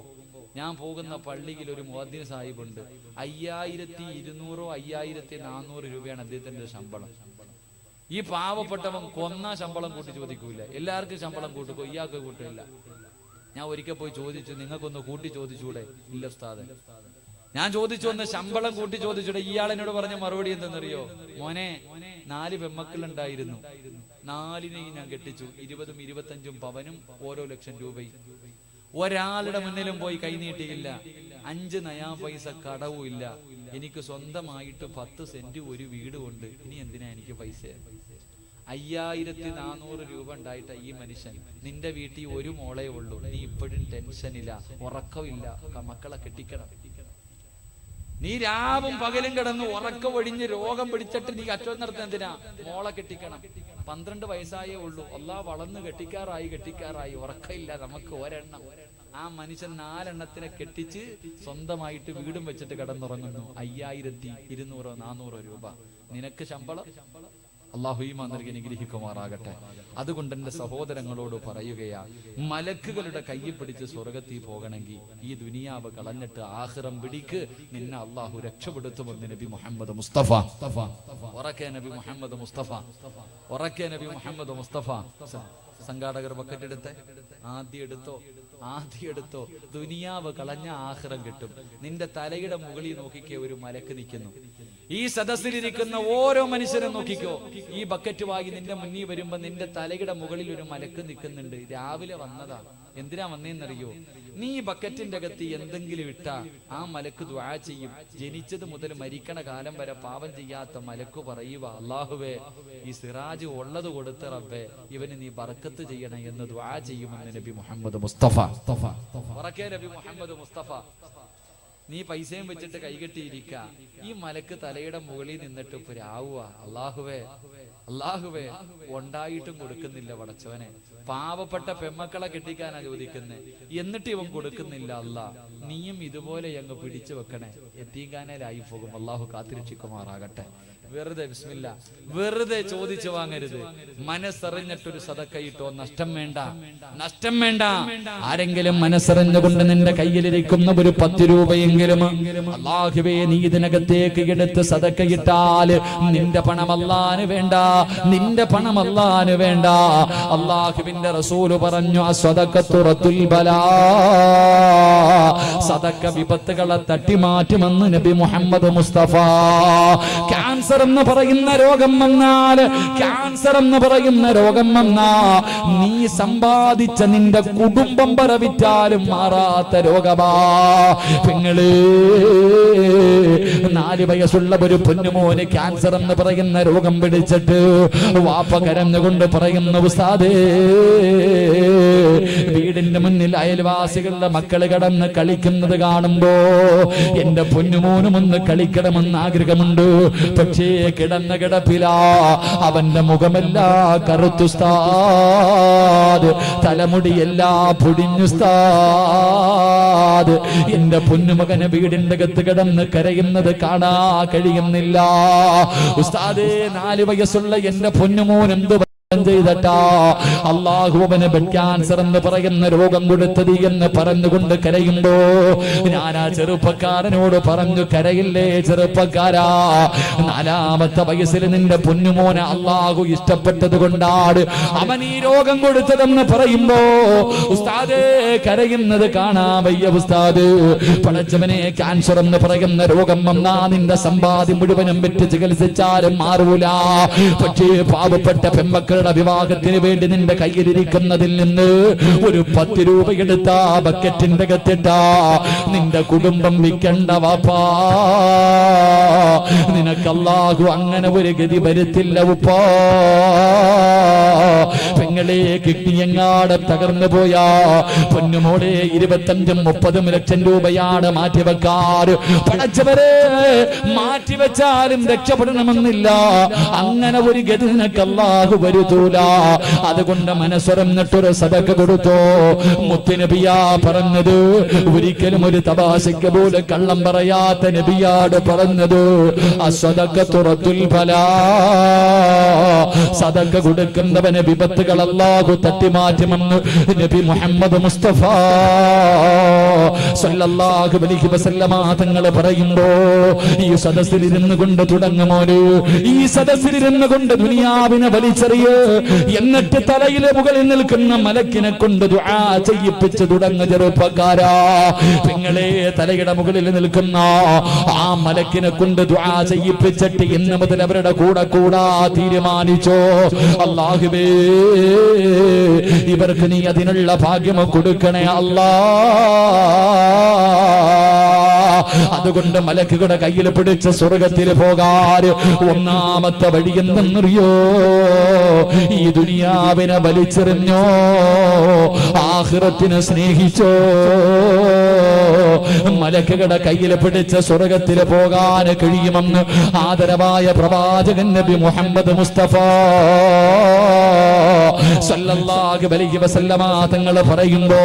A: ഞാൻ പോകുന്ന പള്ളിയിൽ ഒരു മുഅദ്ദിൻ സാഹിബ് ഉണ്ട്. 5200 5400 രൂപയാണ് അദ്ദേഹത്തിന്റെ ശമ്പളം. ഈ പാവപ്പെട്ടവൻ കൊന്ന ശമ്പളം കൂട്ടി ചോദിക്കൂല. എല്ലാവർക്കും ശമ്പളം കൂട്ടുകോ, ഇയാൾക്ക് കൂട്ടില്ല. ഞാൻ ഒരിക്കൽ പോയി ചോദിച്ചു, നിങ്ങൾക്കൊന്ന് കൂട്ടി ചോദിച്ചൂടെ? ഇല്ല ഉസ്താദേ. ഞാൻ ചോദിച്ചു, ഒന്ന് ശമ്പളം കൂട്ടി ചോദിച്ചൂടെ? ഇയാളെന്നോട് പറഞ്ഞ മറുപടി എന്തെന്നറിയോ? മോനെ, 4 പെമ്മക്കളുണ്ടായിരുന്നു, 4നെയും ഞാൻ കെട്ടിച്ചു. 20ഉം 25ഉം പവനും ഓരോ ലക്ഷം രൂപയും. ഒരാളുടെ മുന്നിലും പോയി കൈനീട്ടിയില്ല. 5 നയാ പൈസ കടവും ഇല്ല. എനിക്ക് സ്വന്തമായിട്ട് 10 സെന്റ് ഒരു വീടുമുണ്ട്. ഇനി എന്തിനാ എനിക്ക് പൈസ? 5400 രൂപ ഉണ്ടായിട്ട് ഈ മനുഷ്യൻ, നിന്റെ വീട്ടിൽ ഒരു മോളേ ഉള്ളൂ, നീ ഇപ്പോഴും ടെൻഷനില്ല, ഉറക്കമില്ല, മക്കളെ കെട്ടിക്കണം. നീ രാവും പകലും കിടന്ന് ഉറക്കം ഒഴിഞ്ഞ് രോഗം പിടിച്ചിട്ട് നീ കച്ചവടം നടത്തുന്ന എന്തിനാ? മോളെ കെട്ടിക്കണം. 12 വയസ്സായേ ഉള്ളൂ. അല്ലാഹ് വളർന്ന് കെട്ടിക്കാറായി. ഉറക്കമില്ല, നമുക്ക് ഒരെണ്ണം. ആ മനുഷ്യൻ 4 എണ്ണത്തിനെ കെട്ടിച്ച് സ്വന്തമായിട്ട് വീടും വെച്ചിട്ട് കിടന്നുറങ്ങുന്നു. 5200 400 രൂപ. നിനക്ക് ശമ്പളം? അല്ലാഹു ഈമാൻ നൽകി അനുഗ്രഹിക്കുമാറാകട്ടെ. അതുകൊണ്ട് എന്റെ സഹോദരങ്ങളോട് പറയുകയാ, മലക്കുകളുടെ കയ്യിൽ പിടിച്ച് സ്വർഗത്തിൽ പോകണമെങ്കിൽ ഈ ദുനിയാവ് കളഞ്ഞിട്ട് ആഖിറം പിടിക്ക്, നിന്നെ അല്ലാഹു രക്ഷപ്പെടുത്തുമെന്ന് നബി മുഹമ്മദ് മുസ്തഫ. ഉറക്കെ നബി മുഹമ്മദ് മുസ്തഫ, ഉറക്കെ നബി മുഹമ്മദ് മുസ്തഫ. സംഘാടകർ ബക്കറ്റ് എടുത്ത് ആദ്യം എടുത്തോ, ആദ്യം എടുത്തോ. ദുനിയാവ് കളഞ്ഞ ആഖിറം കിട്ടും. നിന്റെ തലയുടെ മുകളിൽ നോക്കിക്കേ ഒരു മലക്ക് നിൽക്കുന്നു. ഈ സദസ്സിലിരിക്കുന്ന ഓരോ മനുഷ്യരും നോക്കിക്കോ. ഈ ബക്കറ്റ് വാങ്ങി നിന്റെ മുന്നിൽ വരുമ്പോ നിന്റെ തലയുടെ മുകളിൽ ഒരു മലക്ക് നിൽക്കുന്നുണ്ട്. രാവിലെ വന്നതാ. എന്തിനാ വന്നേന്നറിയോ? നീ ബക്കറ്റിന്റെ അകത്ത് എന്തെങ്കിലും ഇട്ടാ ആ മലക്ക് ദുആ ചെയ്യും. ജനിച്ചത് മുതൽ മരിക്കണ കാലം വരെ പാപം ചെയ്യാത്ത മലക്ക് പറയുക, അല്ലാഹുവേ ഈ സിറാജ് ഉള്ളത് കൊടുത്ത റബ്ബേ ഇവന് നീ ബർക്കത്ത് ചെയ്യണം എന്ന് ദുആ ചെയ്യുമെന്ന് നബി മുഹമ്മദ് മുസ്തഫ. നബി മുഹമ്മദ് മുസ്തഫ. നീ പൈസയും വെച്ചിട്ട് കൈകെട്ടിയിരിക്ക. ഈ മലക്ക് തലയുടെ മുകളിൽ നിന്നിട്ട് രാവുക, അല്ലാഹുവേ അല്ലാഹുവേ ഉണ്ടായിട്ടും കൊടുക്കുന്നില്ല പടച്ചവനെ. പാവപ്പെട്ട പെമ്മക്കളെ കെട്ടിക്കാനാ ചോദിക്കുന്നത്, എന്നിട്ട് ഇവൻ കൊടുക്കുന്നില്ല. അല്ലാ നീയും ഇതുപോലെ അങ്ങ് പിടിച്ചു വെക്കണേ. യതീംഖാനയിലായി പോകും. അല്ലാഹു കാത്തിരക്ഷിക്കുമാറാകട്ടെ. വെറുതെ ബിസ്മില്ല, വെറുതെ ചോദിച്ചു വാങ്ങരുത്. മനസ്സറിഞ്ഞിട്ടൊരു സദക്കയിട്ടോ. നഷ്ടം വേണ്ട, നഷ്ടം വേണ്ട. ആരെങ്കിലും മനസ്സറിഞ്ഞുകൊണ്ട് നിന്റെ കയ്യിലിരിക്കുന്ന ഒരു 10 രൂപയെങ്കിലും അല്ലാഹുവേ നീ ഇതിനകത്തേക്ക് എടുത്ത് സദക്കയിട്ടാൽ നിന്റെ പണം അല്ലാഹുവിന് വേണ്ട, നിന്റെ പണം അല്ലാഹുവിന് വേണ്ട. അല്ലാഹുവിന്റെ റസൂല് പറഞ്ഞു, അസ്സദഖത്തു റദ്ദുൽ ബലാ, സദക്ക വിപത്തുകളെ തട്ടിമാറ്റുമെന്ന് നബി മുഹമ്മദ് മുസ്തഫ. ക്യാൻസർ എന്ന് പറയുന്ന രോഗം വന്നാൽ, ക്യാൻസർ എന്ന് പറയുന്ന രോഗം വന്നാ നീ സമ്പാദിച്ച നിന്റെ കുടുംബം പറവിറ്റാലും മാറാത്ത രോഗമാ. പെങ്ങള് 4 വയസ്സുള്ള ഒരു പൊന്നുമോന് ക്യാൻസർ എന്ന് പറയുന്ന രോഗം പിടിച്ചിട്ട് വാപ്പ കരഞ്ഞുകൊണ്ട് പറയുന്ന, ഉസ്താദേ വീടിന്റെ മുന്നിൽ അയൽവാസികളുടെ മക്കള് കടന്ന് കളിക്കുന്നത് കാണുമ്പോ എന്റെ പൊന്നുമോനും ഒന്ന് കളിക്കണമെന്ന് ആഗ്രഹമുണ്ട്. പക്ഷേ കിടന്ന കിടപ്പിലാ, അവന്റെ മുഖമെല്ലാ കറുത്തുസ്താദ്, തലമുടിയെല്ലാ പൊടിഞ്ഞുസ്താദ്. എന്റെ പൊന്നുമകന് വീടിന്റെ അകത്ത് കിടന്ന് കരയുന്നത് കാണാ കഴിയുന്നില്ല. ഉസ്താദേ 4 വയസ്സുള്ള എന്റെ പൊന്നുമോൻ എന്ത് ചെയ്തട്ടാ അല്ലാഹു അവന് ക്യാൻസർ എന്ന് പറയുന്ന രോഗം കൊടുത്തത് എന്ന് പറഞ്ഞുകൊണ്ട് കരയുമ്പോ ഞാൻ ആ ചെറുപ്പക്കാരനോട് പറഞ്ഞു, കരയില്ലേ ചെറുപ്പക്കാരാ, 4ാമത്തെ വയസ്സിൽ നിന്റെ പൊന്നുമോനെ അല്ലാഹു ഇഷ്ടപ്പെട്ടത് കൊണ്ടാണ് അവൻ ഈ രോഗം കൊടുത്തതെന്ന് പറയുമ്പോ ഉസ്താദേ കരയുന്നത് കാണാ വയ്യ ഉസ്താദ്. പടച്ചവനെ, ക്യാൻസർ എന്ന് പറയുന്ന രോഗം വന്നാ നിന്റെ സമ്പാദ്യം മുഴുവനും വെച്ച് ചികിത്സിച്ചാലും മാറൂല. പക്ഷേ പാവപ്പെട്ട പെമ്മക്കൾ വിവാഹത്തിന് വേണ്ടി നിന്റെ കയ്യിലിരിക്കുന്നതിൽ നിന്ന് ഒരു 10 രൂപ എടുത്താ ബക്കറ്റിന്റെ അകത്തിട്ടാ നിന്റെ കുടുംബം വിൽക്കണ്ട വാപ്പാ. നിനക്ക് അല്ലാഹു അങ്ങനെ ഒരു ഗതി വരുത്തില്ല ഉപ്പാ. പെങ്ങളെ, കിഡ്നിയെങ്ങാട് തകർന്നു പോയാ പൊന്നുമോളെ 25-30 ലക്ഷം രൂപയാണ് മാറ്റിവെക്കാറ്. പടച്ചവരെ, മാറ്റിവെച്ചാലും രക്ഷപ്പെടണമെന്നില്ല. അങ്ങനെ ഒരു ഗതി നിനക്ക് അല്ലാഹു വരുത്തൂല. അതുകൊണ്ട് മനസ്സറിഞ്ഞിട്ടൊരു സദക്ക കൊടുത്തോ. മുത്തുനബിയാ പറഞ്ഞത്, ഒരിക്കലും ഒരു തമാശയ്ക്ക് പോലും കള്ളം പറയാത്ത നബിയാട് പറഞ്ഞത്, അസ്സദഖത്തു റദ്ദുൽ ബലാ, സദക്ക കൊടുക്കുന്നവന് വിപത്തുകൾ അല്ലാഹു തട്ടിമാറ്റുമെന്ന് നബി മുഹമ്മദ് മുസ്തഫ സല്ലല്ലാഹു അലൈഹി വസല്ലമ തങ്ങൾ പറയുമ്പോ ഈ സദസ്സിൽ ഇരുന്നു കൊണ്ട് തുടങ്ങുമോന്, ഈ സദസ്സിൽ ഇരുന്നു കൊണ്ട് ദുനിയാവിനെ വലിച്ചെറിയ, എന്നിട്ട് തലയിലെ മുകളിൽ നിൽക്കുന്ന മലക്കിനെ കൊണ്ട് ദുആ ചെയ്യിപ്പിച്ച് തുടങ്ങുന്ന ചെറുപ്പക്കാരാ. പെങ്ങളെ, തലയുടെ മുകളിൽ നിൽക്കുന്ന ആ മലക്കിനെ കൊണ്ട് ദുആ ചെയ്യിപ്പിച്ചിട്ട് ഇന്ന് മുതൽ അവരുടെ കൂടെ കൂടാ തീരുമാനിച്ചോ. അല്ലാഹുവേ, ഇവർക്ക് നീ അതിനുള്ള ഭാഗ്യം കൊടുക്കണേ അല്ലാ. അതുകൊണ്ട് മലക്കുകളുടെ കയ്യിൽ പിടിച്ച് സ്വർഗത്തിൽ പോകാൻ ഒന്നാമത്തെ വഴി എന്തെന്നറിയോ? ഈ ദുനിയാവിനെ വലിച്ചെറിഞ്ഞോ, ആഖിറത്തിനെ സ്നേഹിച്ചോ, മലക്കുകളുടെ കയ്യിൽ പിടിച്ച് സ്വർഗത്തിൽ പോകാൻ കഴിയുമെന്ന് ആദരവായ പ്രവാചകൻ നബി മുഹമ്മദ് മുസ്തഫ സല്ലല്ലാഹു അലൈഹി വസല്ലമ തങ്ങൾ പറയുമ്പോ,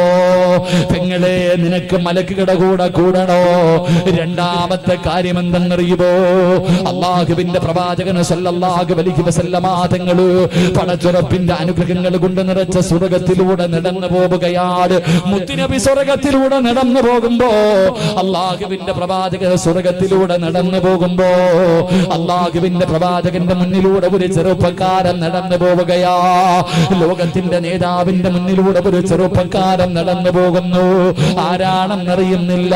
A: പെങ്ങളെ, നിനക്ക് മലക്കുകളുടെ കൂടെ കൂടണോ? രണ്ടാമത്തെ കാര്യം എന്തെന്നറിയുമോ? അല്ലാഹുവിന്റെ പ്രവാചകൻ സല്ലല്ലാഹു അലൈഹി വസല്ലമ തങ്ങൾ പടച്ചുറപ്പിന്റെ അനുഗ്രഹങ്ങൾ കൊണ്ട് നിറച്ച സ്വർഗത്തിലൂടെ നടന്നു പോവുകയാണ്. മുത്തുനബി സ്വർഗത്തിലൂടെ നടന്നു പോകുമ്പോ, അല്ലാഹുവിന്റെ പ്രവാചകൻ സ്വർഗത്തിലൂടെ നടന്നു പോകുമ്പോ, അല്ലാഹുവിന്റെ പ്രവാചകന്റെ മുന്നിലൂടെ ഒരു ചെറുപ്പക്കാരൻ നടന്നു പോവുകയാ. ലോകത്തിന്റെ നേതാവിന്റെ മുന്നിലൂടെ ഒരു ചെറുപ്പക്കാരൻ നടന്നു പോകുന്നു. ആരാണെന്നറിയുന്നില്ല,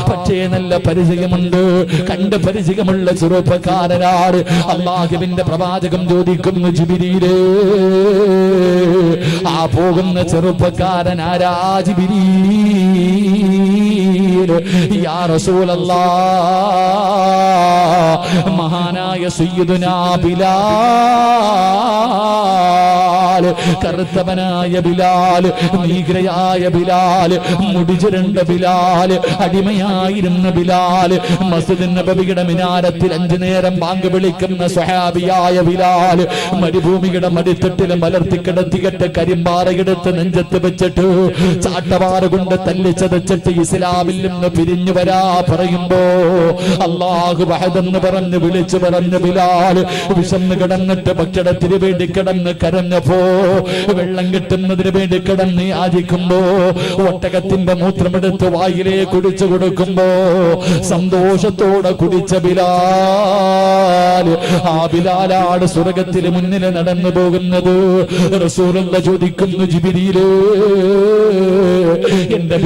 A: പക്ഷേ നല്ല പരിചയമുണ്ട്. കണ്ട് പരിചയമുള്ള ചെറുപ്പക്കാരനാണ്. അല്ലാഹുവിന്റെ പ്രവാചകൻ ചോദിക്കുന്നു, ജിബ്രീലേ, ആ പോകുന്ന ചെറുപ്പക്കാരൻ ആരാ? ജിബ്രീൽ, യാ റസൂലല്ലാഹ്, മഹാനായ സയ്യിദുനാ ബിലാൽ, കറുത്തവനായ ബിലാൽ, നീഗ്രയായ ബിലാൽ, മുടിചുരണ്ട ബിലാൽ, അടിമയായിരുന്ന ബിലാൽ, മസ്ജിദ് നബവിയുടെ മിനാരത്തിൽ 5 നേരം ബാങ്ക് വിളിക്കുന്ന സ്വഹാബിയായ ബിലാൽ, മരുഭൂമിയുടെ മടിത്തട്ടിൽ മലർത്തിക്കിടത്തികെട്ട് കരിമ്പാറയെടുത്ത് നെഞ്ചത്ത് വെച്ചിട്ട് ചാട്ടവാറ കൊണ്ട് തല്ലിച്ചതച്ചിട്ട് ഇസ്ലാമിൽ നിന്ന് പിരിഞ്ഞു വരാ പറയുമ്പോ അല്ലാഹു വഹദെന്ന് പറഞ്ഞ് വിളിച്ചു പറഞ്ഞ ബിലാൽ വിശന്ന് കിടന്നിട്ട് ഭക്ഷണത്തിന് വേണ്ടി കിടന്ന് കരഞ്ഞപ്പോ, വെള്ളം കിട്ടുന്നതിന് വേണ്ടി കിടന്ന് യാചിക്കുമ്പോ, ഒട്ടകത്തിന്റെ മൂത്രമെടുത്ത് വായിലേ കുടിച്ചു കൊടുക്കുമ്പോ സന്തോഷത്തോടെ കുടിച്ച ബിലാൽ, ആ ബിലാലാണ് സ്വർഗത്തിന് മുന്നിൽ നടന്നു പോകുന്നത്. റസൂലുള്ള ചോദിക്കുന്നു, ജിബ്രീലേ, എന്റെ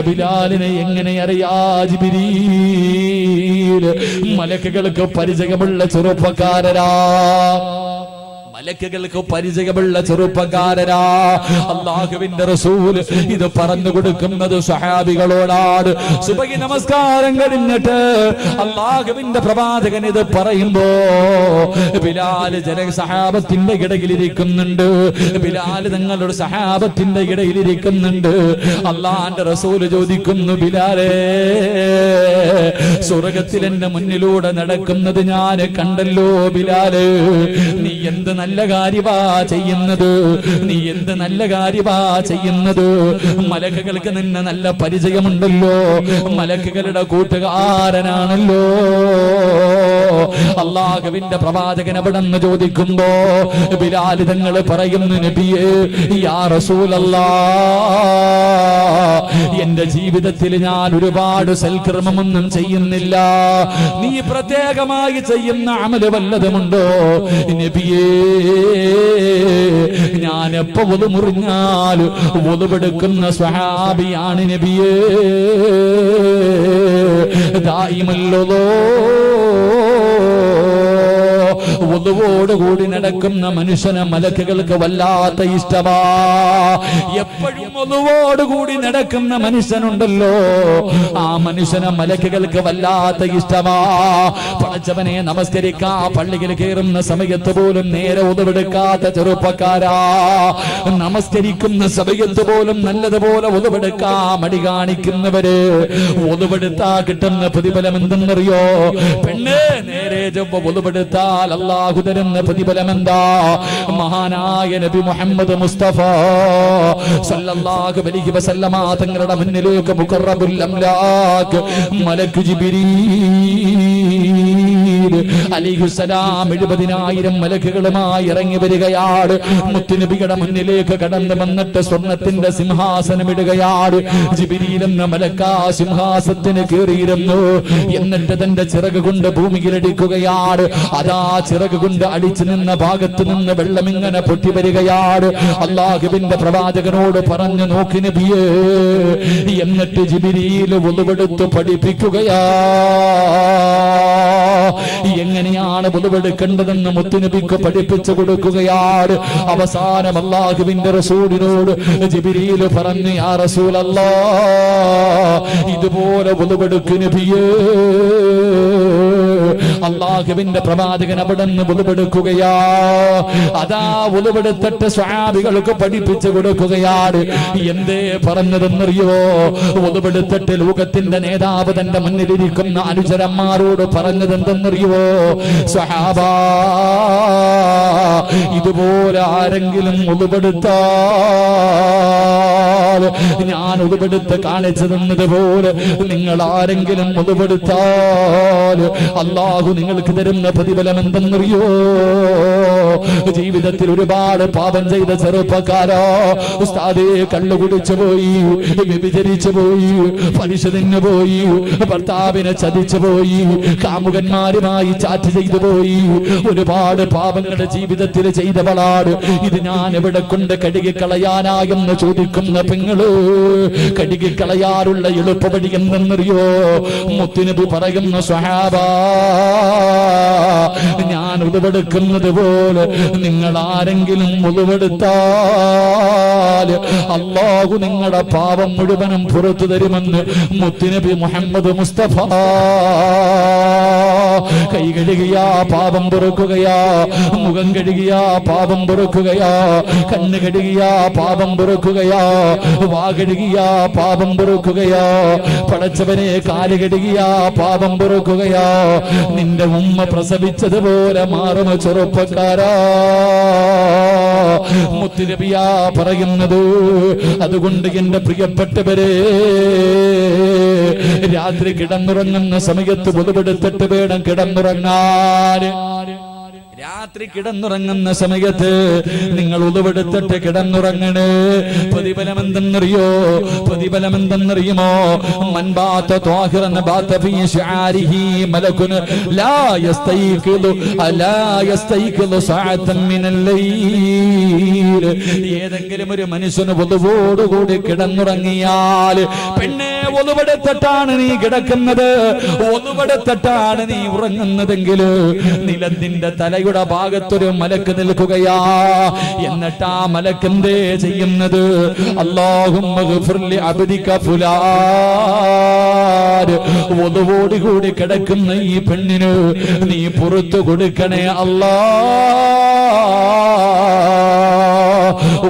A: ബിലാലിനെ എങ്ങനെ അറിയാ ജിബ്രീൽ? മലക്കുകൾക്ക് പരിചയമുള്ള ചെറുപ്പക്കാരനാ, മലക്കുകൾക്ക് പരിചയമുള്ള ചെറുപ്പക്കാരനാ. അല്ലാഹുവിന്റെ റസൂൽ ഇത് പറഞ്ഞു കൊടുക്കുന്നത് സ്വഹാബികളോടാണ്. സുബഹി നമസ്കാരം കഴിഞ്ഞിട്ട് അല്ലാഹുവിന്റെ പ്രവാചകൻ ഇത് പറയുമ്പോ ബിലാൽ സഹാബത്തിന്റെ ഇടയിലിരിക്കുന്നുണ്ട്. ബിലാൽ തങ്ങളുടെ സഹാബത്തിന്റെ ഇടയിലിരിക്കുന്നുണ്ട്. അല്ലാഹുവിന്റെ റസൂൽ ചോദിക്കുന്നു, ബിലാലേ, സ്വർഗത്തിൽ എന്റെ മുന്നിലൂടെ നടക്കുന്നത് ഞാൻ കണ്ടല്ലോ. ബിലാലേ, നീ എന്ത് നല്ല കാര്യമാ ചെയ്യുന്നത്? നീ എന്ത് നല്ല കാര്യമാ ചെയ്യുന്നത്? മലക്കുകൾക്ക് നിന്നെ നല്ല പരിചയമുണ്ടല്ലോ, മലക്കുകളുടെ കൂട്ടുകാരനാണല്ലോ. അല്ലാഹുവിന്റെ പ്രവാചകൻ അവിടെ നിന്ന് ചോദിക്കുമ്പോ ബിലാൽ തങ്ങൾ പറയുന്നു, നബിയേ, യാ റസൂലല്ലാഹ്, എന്റെ ജീവിതത്തിൽ ഞാൻ ഒരുപാട് സൽക്കർമ്മമൊന്നും ചെയ്യുന്നില്ല. നീ പ്രത്യേകമായി ചെയ്യുന്ന അമല് വല്ലതുമുണ്ടോ? നബിയേ, ഞാൻ എപ്പോ ഒതു മുറിഞ്ഞാൽ ഒതുവെടുക്കുന്ന സ്വഹാബിയാണ് നബിയേ. ദായിമല്ലോ ഒതുവോടുകൂടി നടക്കുന്ന മനുഷ്യനെ മലക്കുകൾക്ക് വല്ലാത്ത ഇഷ്ടമാ. എപ്പോഴും ഒതുവോടുകൂടി നടക്കുന്ന മനുഷ്യനുണ്ടല്ലോ, ആ മനുഷ്യനെ മലക്കുകൾക്ക് വല്ലാത്ത ഇഷ്ടമാ. പടച്ചവനെ നമസ്കരിക്കാ പള്ളിയിൽ കയറുന്ന സമയത്ത് പോലും നേരെ ഒതുവെടുക്കാത്ത ചെറുപ്പക്കാരാ, നമസ്കരിക്കുന്ന സമയത്ത് പോലും നല്ലതുപോലെ ഒതുവെടുക്കാ മടി കാണിക്കുന്നവര്, ഒതുവെടുത്താ കിട്ടുന്ന പ്രതിഫലം എന്തെന്നറിയോ? പെണ്ണ് നേരെ ഒതുവെടുത്താൽ അല്ലാഹു തരുന്ന പ്രതിഫലം എന്താ? മഹാനായ നബി മുഹമ്മദ് മുസ്തഫ സല്ലല്ലാഹു അലൈഹി വസല്ലമ തങ്ങളുടെ മുന്നിലേക്ക് മുഖറബുൽ അംലാഖ് മലക്ക് ജിബ്രീൽ അലൈഹിസ്സലാം 70,000 മലക്കുകളുമായി ഇറങ്ങി വരികയാണ്. മുത്തുനബിയുടെ മുന്നിലേക്ക് കടന്നു വന്നിട്ട് സ്വർണത്തിന്റെ സിംഹാസനം ഇടുകയാണ്. ജിബ്രീൽ എന്ന മലക്കാ സിംഹാസനത്തിന് കയറിയിരുന്നു. എന്നിട്ട് തന്റെ ചിറക് കൊണ്ട് ഭൂമിയിലടിക്കുകയാണ്. അതാ ചിറക് കൊണ്ട് അടിച്ചു നിന്ന ഭാഗത്ത് നിന്ന് വെള്ളം ഇങ്ങനെ പൊട്ടി വരികയാണ്. അല്ലാഹുവിന്റെ പ്രവാചകനോട് പറഞ്ഞു, നോക്കി നബിയേ. എന്നിട്ട് ജിബ്രീൽ വുളുവെടുത്ത് പഠിപ്പിക്കുകയാ. എങ്ങനെയാണ് വുളുവെടുക്കേണ്ടതെന്ന് മുത്തുനബിക്ക് പഠിപ്പിച്ചു കൊടുക്കുകയാണ്. അവസാനം അല്ലാഹുവിന്റെ റസൂലിനോട് ജിബ്രീൽ പറഞ്ഞു, യാ റസൂലല്ലാഹ്, ഇതുപോലെ വുളുവെടുക്കു നബിയേ. അല്ലാഹുവിന്റെ പ്രവാചകൻ അവിടെ നിന്ന് വുളുവെടുക്കുകയാ. അതാ വുളുവെടുത്തിട്ട് സ്വഹാബികൾക്ക് പഠിപ്പിച്ചു കൊടുക്കുകയാണ്. എന്തേ പറഞ്ഞതെന്നറിയോ? വുളുവെടുത്തിട്ട് ലോകത്തിന്റെ നേതാവ് തന്റെ മുന്നിലിരിക്കുന്ന അനുചരന്മാരോട് പറഞ്ഞത് എന്തെന്നറിയോ? സ്വഹാബാ, ഇതുപോലെ ആരെങ്കിലും വുളുവെടുത്താ ചെയ്താൽ, ഞാൻ ഉതുപെടുത്ത് കാണിച്ചു തന്നതുപോലെ നിങ്ങൾ ആരെങ്കിലും ഉതുപെടുത്താൽ അല്ലാഹു നിങ്ങൾക്ക് തരുന്ന പ്രതിഫലം എന്തെന്നറിയോ? ജീവിതത്തിൽ ഒരുപാട് പാപം ചെയ്ത ചെറുപ്പക്കാരോ, ഉസ്താദേ കള്ളു കുടിച്ചു പോയി, വ്യഭിചരിച്ചു പോയി, പലിശ തിന്നു പോയി, ഭർത്താവിനെ ചതിച്ചു പോയി, കാമുകന്മാരുമായി ചാറ്റ് ചെയ്തു പോയി, ഒരുപാട് പാപങ്ങളുടെ ജീവിതത്തിൽ ചെയ്തവളാണ്. ഇത് ഞാൻ എവിടെ കൊണ്ട് കഴുകിക്കളയാനായെന്ന് ചോദിക്കുന്ന പെങ്ങള്, കഴുകിക്കളയാറുള്ള എളുപ്പവഴി എന്തെന്നറിയോ? മുത്തുനബി പറയുന്ന സ്വഹാബാ, ഞാൻ ഉദവെടുക്കുന്നത് പോലെ നിങ്ങൾ ആരെങ്കിലും ഉദവെടുത്താൽ അല്ലാഹു നിങ്ങളുടെ പാപം മുഴുവനും പുറത്തു തരുമെന്ന് മുത്തുനബി മുഹമ്മദ് മുസ്തഫ. കൈ കഴുകിയാ പാപം പൊറുക്കുകയാ, മുഖം കഴുകിയാ പാപം പൊറുക്കുകയാ, കണ്ണ് കഴുകിയാ പാപം പൊറുക്കുകയാ, വാ കഴുകിയാ പാപം പൊറുക്കുകയാ, പടച്ചവനെ കാല് കഴുകിയാ പാപം പൊറുക്കുകയാ. നിന്റെ ഉമ്മ പ്രസവിച്ചതുപോലെ മാറും ചെറുപ്പക്കാരാ. മുത്തുനബിയാ പറയുന്നത്. അതുകൊണ്ട് എന്റെ പ്രിയപ്പെട്ടവരെ, രാത്രി കിടന്നുറങ്ങുന്ന സമയത്ത് പൊതുപെടുത്തിട്ട് വേണം കിടന്നുറങ്ങാൻ. രാത്രി കിടന്നുറങ്ങുന്ന സമയത്ത് നിങ്ങൾ ഉദവെടുത്തിട്ട് കിടന്നുറങ്ങണേ. പ്രതിഫലം എന്തെന്നറിയോ? പ്രതിഫലം എന്തെന്നറിയുമോ? മൻബാത ത്വാഹിറൻ ബാത ഫീ ശഅരിഹി മലകുൻ ലാ യസ്തൈഖിദു അലാ യസ്തൈഖിദു സഅതൻ മിനൽ ലൈൽ. ഏതെങ്കിലും ഒരു മനുഷ്യന് ഉദവോടുകൂടി കിടന്നുറങ്ങിയാൽ, പെണ്ണെ ഒതുവെടുത്തിട്ടാണ് നീ കിടക്കുന്നത്, ഒതുവെടുത്തിട്ടാണ് നീ ഉറങ്ങുന്നതെങ്കിൽ നിലത്തിന്റെ തലയുടെ ഭാഗത്തൊരു മലക്ക് നിൽക്കുകയാ. എന്നിട്ട് ആ മലക്ക് എന്തേ ചെയ്യുന്നത്? അല്ലാഹുമ്മ ഗ്ഫിർ ലി അബ്ദിക ഫുലാൻ, ഒതുവോടുകൂടി കിടക്കുന്ന ഈ പെണ്ണിന് നീ പുറത്തു കൊടുക്കണേ അല്ലാ.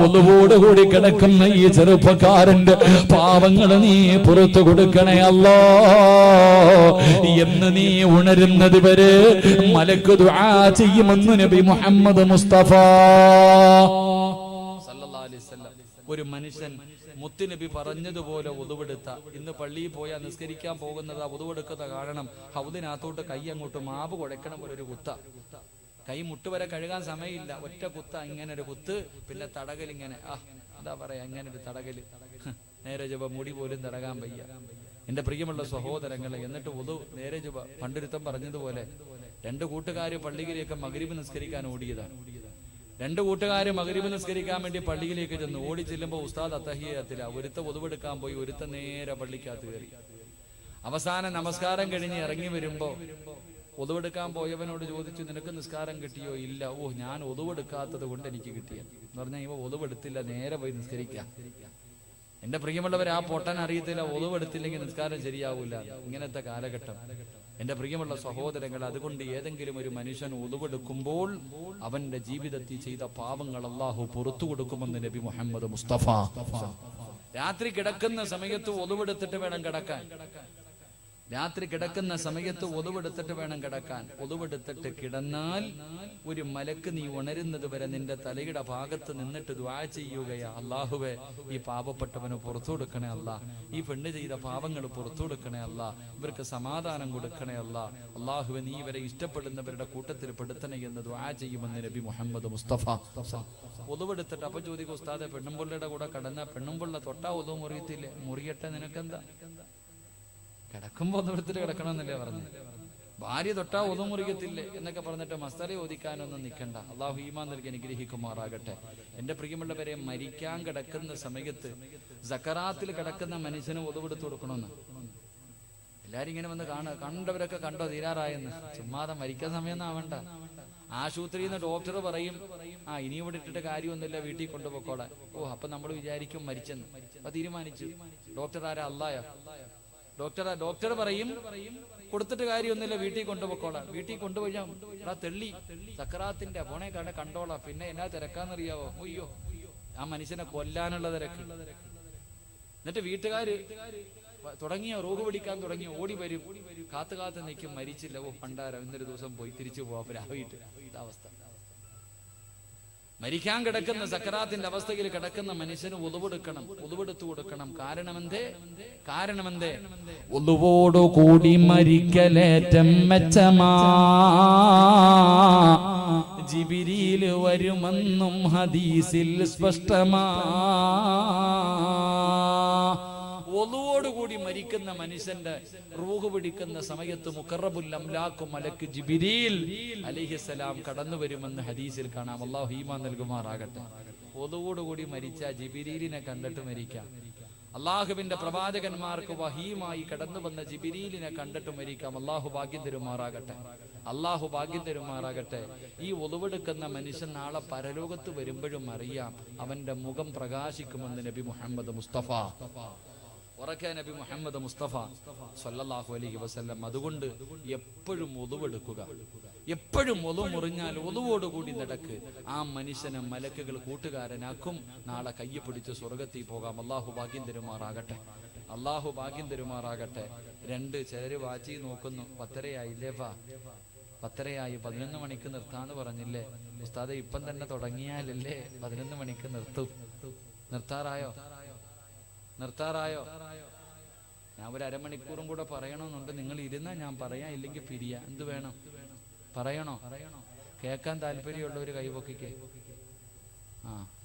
A: ഒന്നുകൂടി കിടക്കുന്ന ഈ ചെറുപ്പക്കാരന്റെ പാവങ്ങൾ നീ പുറത്തു കൊടുക്കണേ അല്ലാ എന്ന് നീ ഉണരുന്നത് വരെ മലക്ക് ദുആ ചെയ്യുമെന്ന് നബി മുഹമ്മദ് മുസ്തഫ സല്ലല്ലാഹു അലൈഹി വസല്ലം. ഒരു മനുഷ്യൻ മുത്തുനബി പറഞ്ഞതുപോലെ ഉദുവെടുത്ത, ഇന്ന് പള്ളിയിൽ പോയാൽ നിസ്കരിക്കാൻ പോകുന്നത് ആ ഉദുവെടുക്കുന്ന കാരണം ഹൗദിനകത്തോട്ട് കൈ അങ്ങോട്ട് മാവ് കുഴക്കണം പോലെ ഒരു കുത്ത, കൈ മുട്ടുവരെ കഴുകാൻ സമയമില്ല, ഒറ്റ കുത്ത, ഇങ്ങനെ ഒരു കുത്ത്, പിന്നെ തടകൽ ഇങ്ങനെ, എന്താ പറയാ, ഇങ്ങനെ ഒരു തടകല്, നേരെ ചുവ മുടി പോലും തടകാൻ വയ്യ. എന്റെ പ്രിയമുള്ള സഹോദരങ്ങളെ, എന്നിട്ട് നേരെ ചുവ പണ്ടൊരുത്തം പറഞ്ഞതുപോലെ രണ്ട് കൂട്ടുകാര് പള്ളിയിലേക്ക് മഗ്രിബ് നിസ്കരിക്കാൻ ഓടിയതാണ്. രണ്ട് കൂട്ടുകാര് മഗ്രിബ് നിസ്കരിക്കാൻ വേണ്ടി പള്ളിയിലേക്ക് ചെന്ന്. ഓടി ചെല്ലുമ്പോ ഉസ്താദ് അത്തഹിയ്യത്തില, ഒരുത്ത ഒതുവെടുക്കാൻ പോയി, ഒരുത്ത നേരെ പള്ളിക്കകത്ത് കയറി. അവസാനം നമസ്കാരം കഴിഞ്ഞ് ഇറങ്ങി വരുമ്പോ ഒതുവെടുക്കാൻ പോയവനോട് ചോദിച്ചു, നിനക്ക് നിസ്കാരം കിട്ടിയോ? ഇല്ല. ഓ, ഞാൻ ഒതുവെടുക്കാത്തത് കൊണ്ട് എനിക്ക് കിട്ടിയത് എന്ന് പറഞ്ഞാൽ ഇവ ഒതുവെടുത്തില്ല, നേരെ പോയി നിസ്കരിക്കാം. എന്റെ പ്രിയമുള്ളവർ, ആ പൊട്ടൻ അറിയത്തില്ല ഒതുവെടുത്തില്ലെങ്കിൽ നിസ്കാരം ശരിയാവൂല. ഇങ്ങനത്തെ കാലഘട്ടം എന്റെ പ്രിയമുള്ള സഹോദരങ്ങൾ. അതുകൊണ്ട് ഏതെങ്കിലും ഒരു മനുഷ്യൻ ഒതുവെടുക്കുമ്പോൾ അവന്റെ ജീവിതത്തിൽ ചെയ്ത പാപങ്ങൾ അല്ലാഹു പുറത്തു കൊടുക്കുമെന്ന് നബി മുഹമ്മദ് മുസ്തഫ. രാത്രി കിടക്കുന്ന സമയത്ത് ഒതുവെടുത്തിട്ട് വേണം കിടക്കാൻ. രാത്രി കിടക്കുന്ന സമയത്ത് ഒതുവെടുത്തിട്ട് വേണം കിടക്കാൻ. ഒതുവെടുത്തിട്ട് കിടന്നാൽ ഒരു മലക്ക് നീ ഉണരുന്നത് വരെ നിന്റെ തലയുടെ ഭാഗത്ത് നിന്നിട്ട് ദുആ ചെയ്യുകയാ, അല്ലാഹുവേ ഈ പാപപ്പെട്ടവന് പുറത്തു കൊടുക്കണേ അല്ലാ, ഈ പെണ്ണ് ചെയ്ത പാപങ്ങൾ പുറത്തു കൊടുക്കണേ അല്ലാ, ഇവർക്ക് സമാധാനം കൊടുക്കണേ അല്ലാ, അല്ലാഹുവേ നീ ഇവരെ ഇഷ്ടപ്പെടുന്നവരുടെ കൂട്ടത്തിൽ പെടുത്തണേ എന്ന് ദുആ ചെയ്യുമെന്ന് നബി മുഹമ്മദ് മുസ്തഫ. ഒതുവെടുത്തിട്ട് അപ്പൊ ചോദിക്കും, ഉസ്താദെ പെണ്ണുമ്പുള്ളയുടെ കൂടെ കടന്ന പെണ്ണുമ്പുള്ള തൊട്ടാ ഒതു മുറിയത്തില്ലേ? മുറിയട്ടെ, നിനക്കെന്താ? കിടക്കുമ്പോ ഒതുവെടുത്തിട്ട് കിടക്കണമെന്നല്ലേ പറഞ്ഞു. ഭാര്യ തൊട്ടാ ഒതുമുറിയത്തില്ലേ എന്നൊക്കെ പറഞ്ഞിട്ട് മസ്തല ഓദിക്കാനൊന്നും നിൽക്കണ്ട. അള്ളാഹു ഈമാൻ നൽകി അനുഗ്രഹിക്കുമാറാകട്ടെ. എന്റെ പ്രിയമുള്ളവരെ, മരിക്കാൻ കിടക്കുന്ന സമയത്ത് സക്കറാത്തിൽ കിടക്കുന്ന മനുഷ്യന് ഒതുവെടുത്ത് കൊടുക്കണമെന്ന് എല്ലാരും ഇങ്ങനെ വന്ന് കണ്ടവരൊക്കെ കണ്ടോ തീരാറായെന്ന്. ചുമ്മാതെ മരിക്കാൻ സമയമൊന്നും ആവണ്ട. ആശുപത്രിയിൽ നിന്ന് ഡോക്ടർ പറയും, ഇനി ഇവിടെ ഇട്ടിട്ട് കാര്യമൊന്നുമില്ല, വീട്ടിൽ കൊണ്ടുപോക്കോളാൻ. ഓ, അപ്പൊ നമ്മൾ വിചാരിക്കും മരിച്ചെന്ന്. അപ്പൊ തീരുമാനിച്ചു. ഡോക്ടർ ആരാ? അല്ലാഹ്. ഡോക്ടർ പറയും കൊടുത്തിട്ട് കാര്യമൊന്നുമില്ല, വീട്ടിൽ കൊണ്ടുപോക്കോളാം. വീട്ടിൽ കൊണ്ടുപോയാ തെള്ളി സക്കറാത്തിന്റെ പോണേ കണ്ടോളാം. പിന്നെ എന്നാ തിരക്കാന്നറിയാവോ? അയ്യോ, ആ മനുഷ്യനെ കൊല്ലാനുള്ള തിരക്ക്. എന്നിട്ട് വീട്ടുകാര് തുടങ്ങിയ റോഗ് പിടിക്കാൻ തുടങ്ങി, ഓടി വരും, കാത്തു നിൽക്കും, മരിച്ചില്ല. ഓ പണ്ടാരം, ഇന്നൊരു ദിവസം പോയി തിരിച്ചു പോവാ രാവിലെ. അവസ്ഥ മരിക്കാൻ കിടക്കുന്ന സക്കറാത്തിന്റെ അവസ്ഥയിൽ കിടക്കുന്ന മനുഷ്യന് ഉളുവെടുത്തു കൊടുക്കണം. കാരണമെന്തേ ഉളുവോടു കൂടി മരിക്കലേറ്റം മെച്ചമാ, ജിബ്രീൽ വരുമെന്നും ഹദീസിൽ സ്പഷ്ടമാ. ഒളുവോടുകൂടി മരിക്കുന്ന മനുഷ്യന്റെ റൂഹ് പിടിക്കുന്ന സമയത്ത് മുഖറബുൽ അംലാഖു മലക്ക് ജിബ്രീൽ അലൈഹിസ്സലാം കടന്നു വരുമെന്ന് ഹദീസിൽ കാണാം. അല്ലാഹു ഈമാൻ നൽകുമാറാകട്ടെ. ഒളുവോടുകൂടി മരിച്ച ജിബ്രീലിനെ കണ്ടിട്ട് മരിക്കാം. അള്ളാഹുവിന്റെ പ്രവാചകന്മാർക്ക് വഹീമായി കടന്നു വന്ന ജിബ്രീലിനെ കണ്ടിട്ട് മരിക്കാം. അള്ളാഹു ഭാഗ്യം തരുമാറാകട്ടെ. ഈ ഒളുവെടുക്കുന്ന മനുഷ്യൻ നാളെ പരലോകത്ത് വരുമ്പോഴും അറിയാം അവന്റെ മുഖം പ്രകാശിക്കുമെന്ന് നബി മുഹമ്മദ് മുസ്തഫ നബി മുഹമ്മദ് മുസ്തഫ സല്ലല്ലാഹു അലൈഹി വസല്ലം. അതുകൊണ്ട് എപ്പോഴും ഒളുവെടുക്കുക. എപ്പോഴും ഒളു മുറിഞ്ഞാൽ ഒളുവോടുകൂടി നടക്ക്. ആ മനുഷ്യനെ മലക്കുകൾ കൂട്ടുകാരനാക്കും. നാളെ കയ്യെ പിടിച്ച് സ്വർഗത്തിൽ പോകാം. അള്ളാഹു ഭാഗ്യം തരുമാറാകട്ടെ. ചിലര് വാച്ചി നോക്കുന്നു. 10:30 10:30 11 മണിക്ക് നിർത്താന്ന് പറഞ്ഞില്ലേ ഉസ്താദെ? ഇപ്പം തന്നെ തുടങ്ങിയാലല്ലേ 11 മണിക്ക് നിർത്തും. നിർത്താറായോ? ഞാൻ ഒരു അരമണിക്കൂറും കൂടെ പറയണമെന്നുണ്ട്. നിങ്ങൾ ഇരുന്നാ ഞാൻ പറയാം, ഇല്ലെങ്കിൽ പിരിയാ. എന്ത് വേണം? പറയണോ? കേൾക്കാൻ താല്പര്യമുള്ളവര് കൈപൊക്കിക്കേ.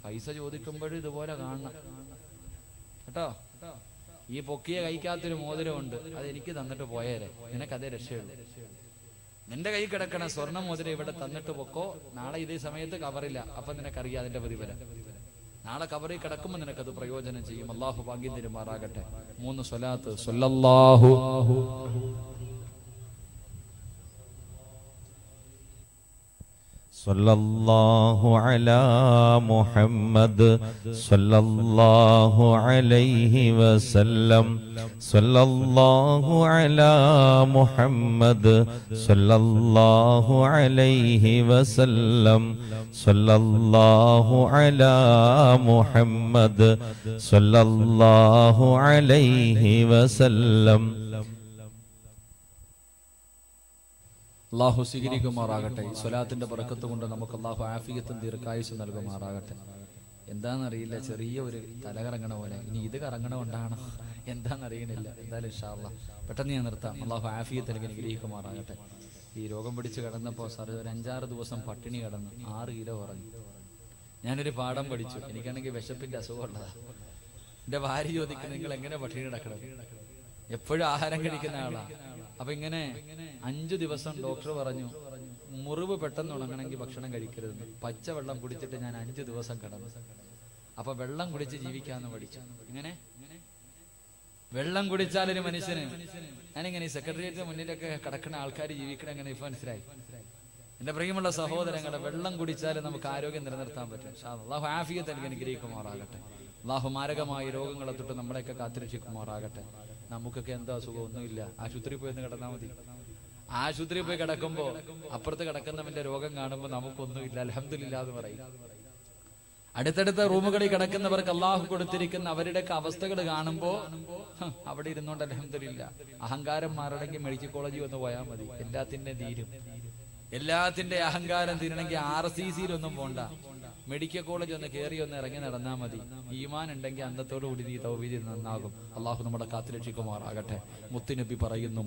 A: പൈസ ചോദിക്കുമ്പോഴും ഇതുപോലെ കാണണം കേട്ടോ. ഈ പൊക്കിയ കൈക്കകത്തൊരു മോതിരമുണ്ട്, അതെനിക്ക് തന്നിട്ട് പോയേരെ, നിനക്കതേ രക്ഷയുള്ളൂ. നിന്റെ കൈ കിടക്കണ സ്വർണ്ണ മോതിരം ഇവിടെ തന്നിട്ട് പൊക്കോ. നാളെ ഇതേ സമയത്ത് കവറില്ല, അപ്പൊ നിനക്കറിയാം അതിന്റെ പ്രതിഫലം. നാളെ കബറിൽ കിടക്കുമ്പോൾ നിനക്കത് പ്രയോജനം ചെയ്യും. അള്ളാഹു ഭാഗ്യം തരുമാറാകട്ടെ. 3 സ്വലാത്ത്. സ്വല്ലല്ലാഹു
B: സ്വല്ലല്ലാഹു അലാ മുഹമ്മദ് സ്വല്ലല്ലാഹു അലൈഹി വസല്ലം. സ്വല്ലല്ലാഹു അലാ മുഹമ്മദ് സ്വല്ലല്ലാഹു അലൈഹി വസല്ലം. സ്വല്ലല്ലാഹു അലാ മുഹമ്മദ് സ്വല്ലല്ലാഹു അലൈഹി വസല്ലം.
A: അള്ളാഹു സ്വീകരിക്കുമാറാകട്ടെ. ഈ സ്വലാത്തിന്റെ ബറക്കത്ത് കൊണ്ട് നമുക്ക് അള്ളാഹു ആഫിയത്തും ദീർഘായുസ്സും നൽകുമാറാകട്ടെ. എന്താണെന്നറിയില്ല, ചെറിയ ഒരു തലകറങ്ങണ പോലെ. ഇനി ഇത് കറങ്ങണ കൊണ്ടാണോ എന്താണെന്നറിയണില്ല. എന്തായാലും ഇൻഷാ അല്ലാഹ് പെട്ടെന്ന് ഞാൻ നിർത്താം. അള്ളാഹു ആഫിയത്ത് നൽകി അനുഗ്രഹിക്കുമാറാകട്ടെ. ഈ രോഗം പിടിച്ച് കിടന്നപ്പോൾ സാർ ഒരു 5-6 ദിവസം പട്ടിണി കിടന്നു, 6 കിലോ കുറഞ്ഞു. ഞാനൊരു പാഠം പഠിച്ചു. എനിക്കാണെങ്കിൽ വിശപ്പിന്റെ അസുഖമുള്ളതാ. എന്റെ ഭാര്യ ചോദിക്കുന്നത് നിങ്ങൾ എങ്ങനെ പട്ടിണി കിടക്കണം? എപ്പോഴും ആഹാരം കഴിക്കുന്ന ആളാ. അപ്പൊ ഇങ്ങനെ 5 ദിവസം ഡോക്ടർ പറഞ്ഞു മുറിവ് പെട്ടെന്ന് ഉണങ്ങണമെങ്കിൽ ഭക്ഷണം കഴിക്കരുതെന്ന്. പച്ചവെള്ളം കുടിച്ചിട്ട് ഞാൻ 5 ദിവസം കിടന്നു. അപ്പൊ വെള്ളം കുടിച്ച് ജീവിക്കാന്ന് പഠിച്ചു. ഇങ്ങനെ വെള്ളം കുടിച്ചാലൊരു മനുഷ്യന്, ഞാനിങ്ങനെ ഈ സെക്രട്ടേറിയറ്റിന് മുന്നിലൊക്കെ കിടക്കുന്ന ആൾക്കാർ ജീവിക്കണം എങ്ങനെ ഇപ്പൊ മനസ്സിലായി. എന്റെ പ്രിയമുള്ള സഹോദരങ്ങളെ, വെള്ളം കുടിച്ചാലും നമുക്ക് ആരോഗ്യം നിലനിർത്താൻ പറ്റും. അല്ലാഹു ആഫിയത്ത് നൽകി അനുഗ്രഹിക്കുമാറാകട്ടെ. അല്ലാഹു മാരകമായ രോഗങ്ങളെ തൊട്ട് നമ്മളെയൊക്കെ കാത്തിരക്ഷിക്കുമാറാകട്ടെ. നമുക്കൊക്കെ എന്താ അസുഖം? ഒന്നുമില്ല. ആശുപത്രിയിൽ പോയി ഒന്ന് കിടന്നാൽ മതി. ആശുപത്രിയിൽ പോയി കിടക്കുമ്പോ അപ്പുറത്ത് കിടക്കുന്നവന്റെ രോഗം കാണുമ്പോ നമുക്കൊന്നുമില്ല അൽഹംദുലില്ലാ എന്ന് പറയും. അടുത്തടുത്ത റൂമുകളിൽ കിടക്കുന്നവർക്ക് അള്ളാഹു കൊടുത്തിരിക്കുന്ന അവരുടെയൊക്കെ അവസ്ഥകൾ കാണുമ്പോ അവിടെ ഇരുന്നോണ്ട് അൽഹംദുലില്ലാ. അഹങ്കാരം മാറണമെങ്കിൽ മെഡിക്കൽ കോളേജിൽ വന്ന് പോയാൽ മതി, എല്ലാത്തിന്റെ അഹങ്കാരം തീരണമെങ്കിൽ RCCയിലൊന്നും പോണ്ട, മെഡിക്കൽ കോളേജ് ഒന്ന് കയറി ഒന്ന് ഇറങ്ങി നടന്നാൽ മതി. ഈമാൻ ഉണ്ടെങ്കിൽ അന്നത്തോടു കൂടി നീ തൗബീദ് നന്നാകും. അള്ളാഹു നമ്മുടെ കാത്തുരക്ഷിക്കുമാറാകട്ടെ. മുത്തുനബി പറയുന്നു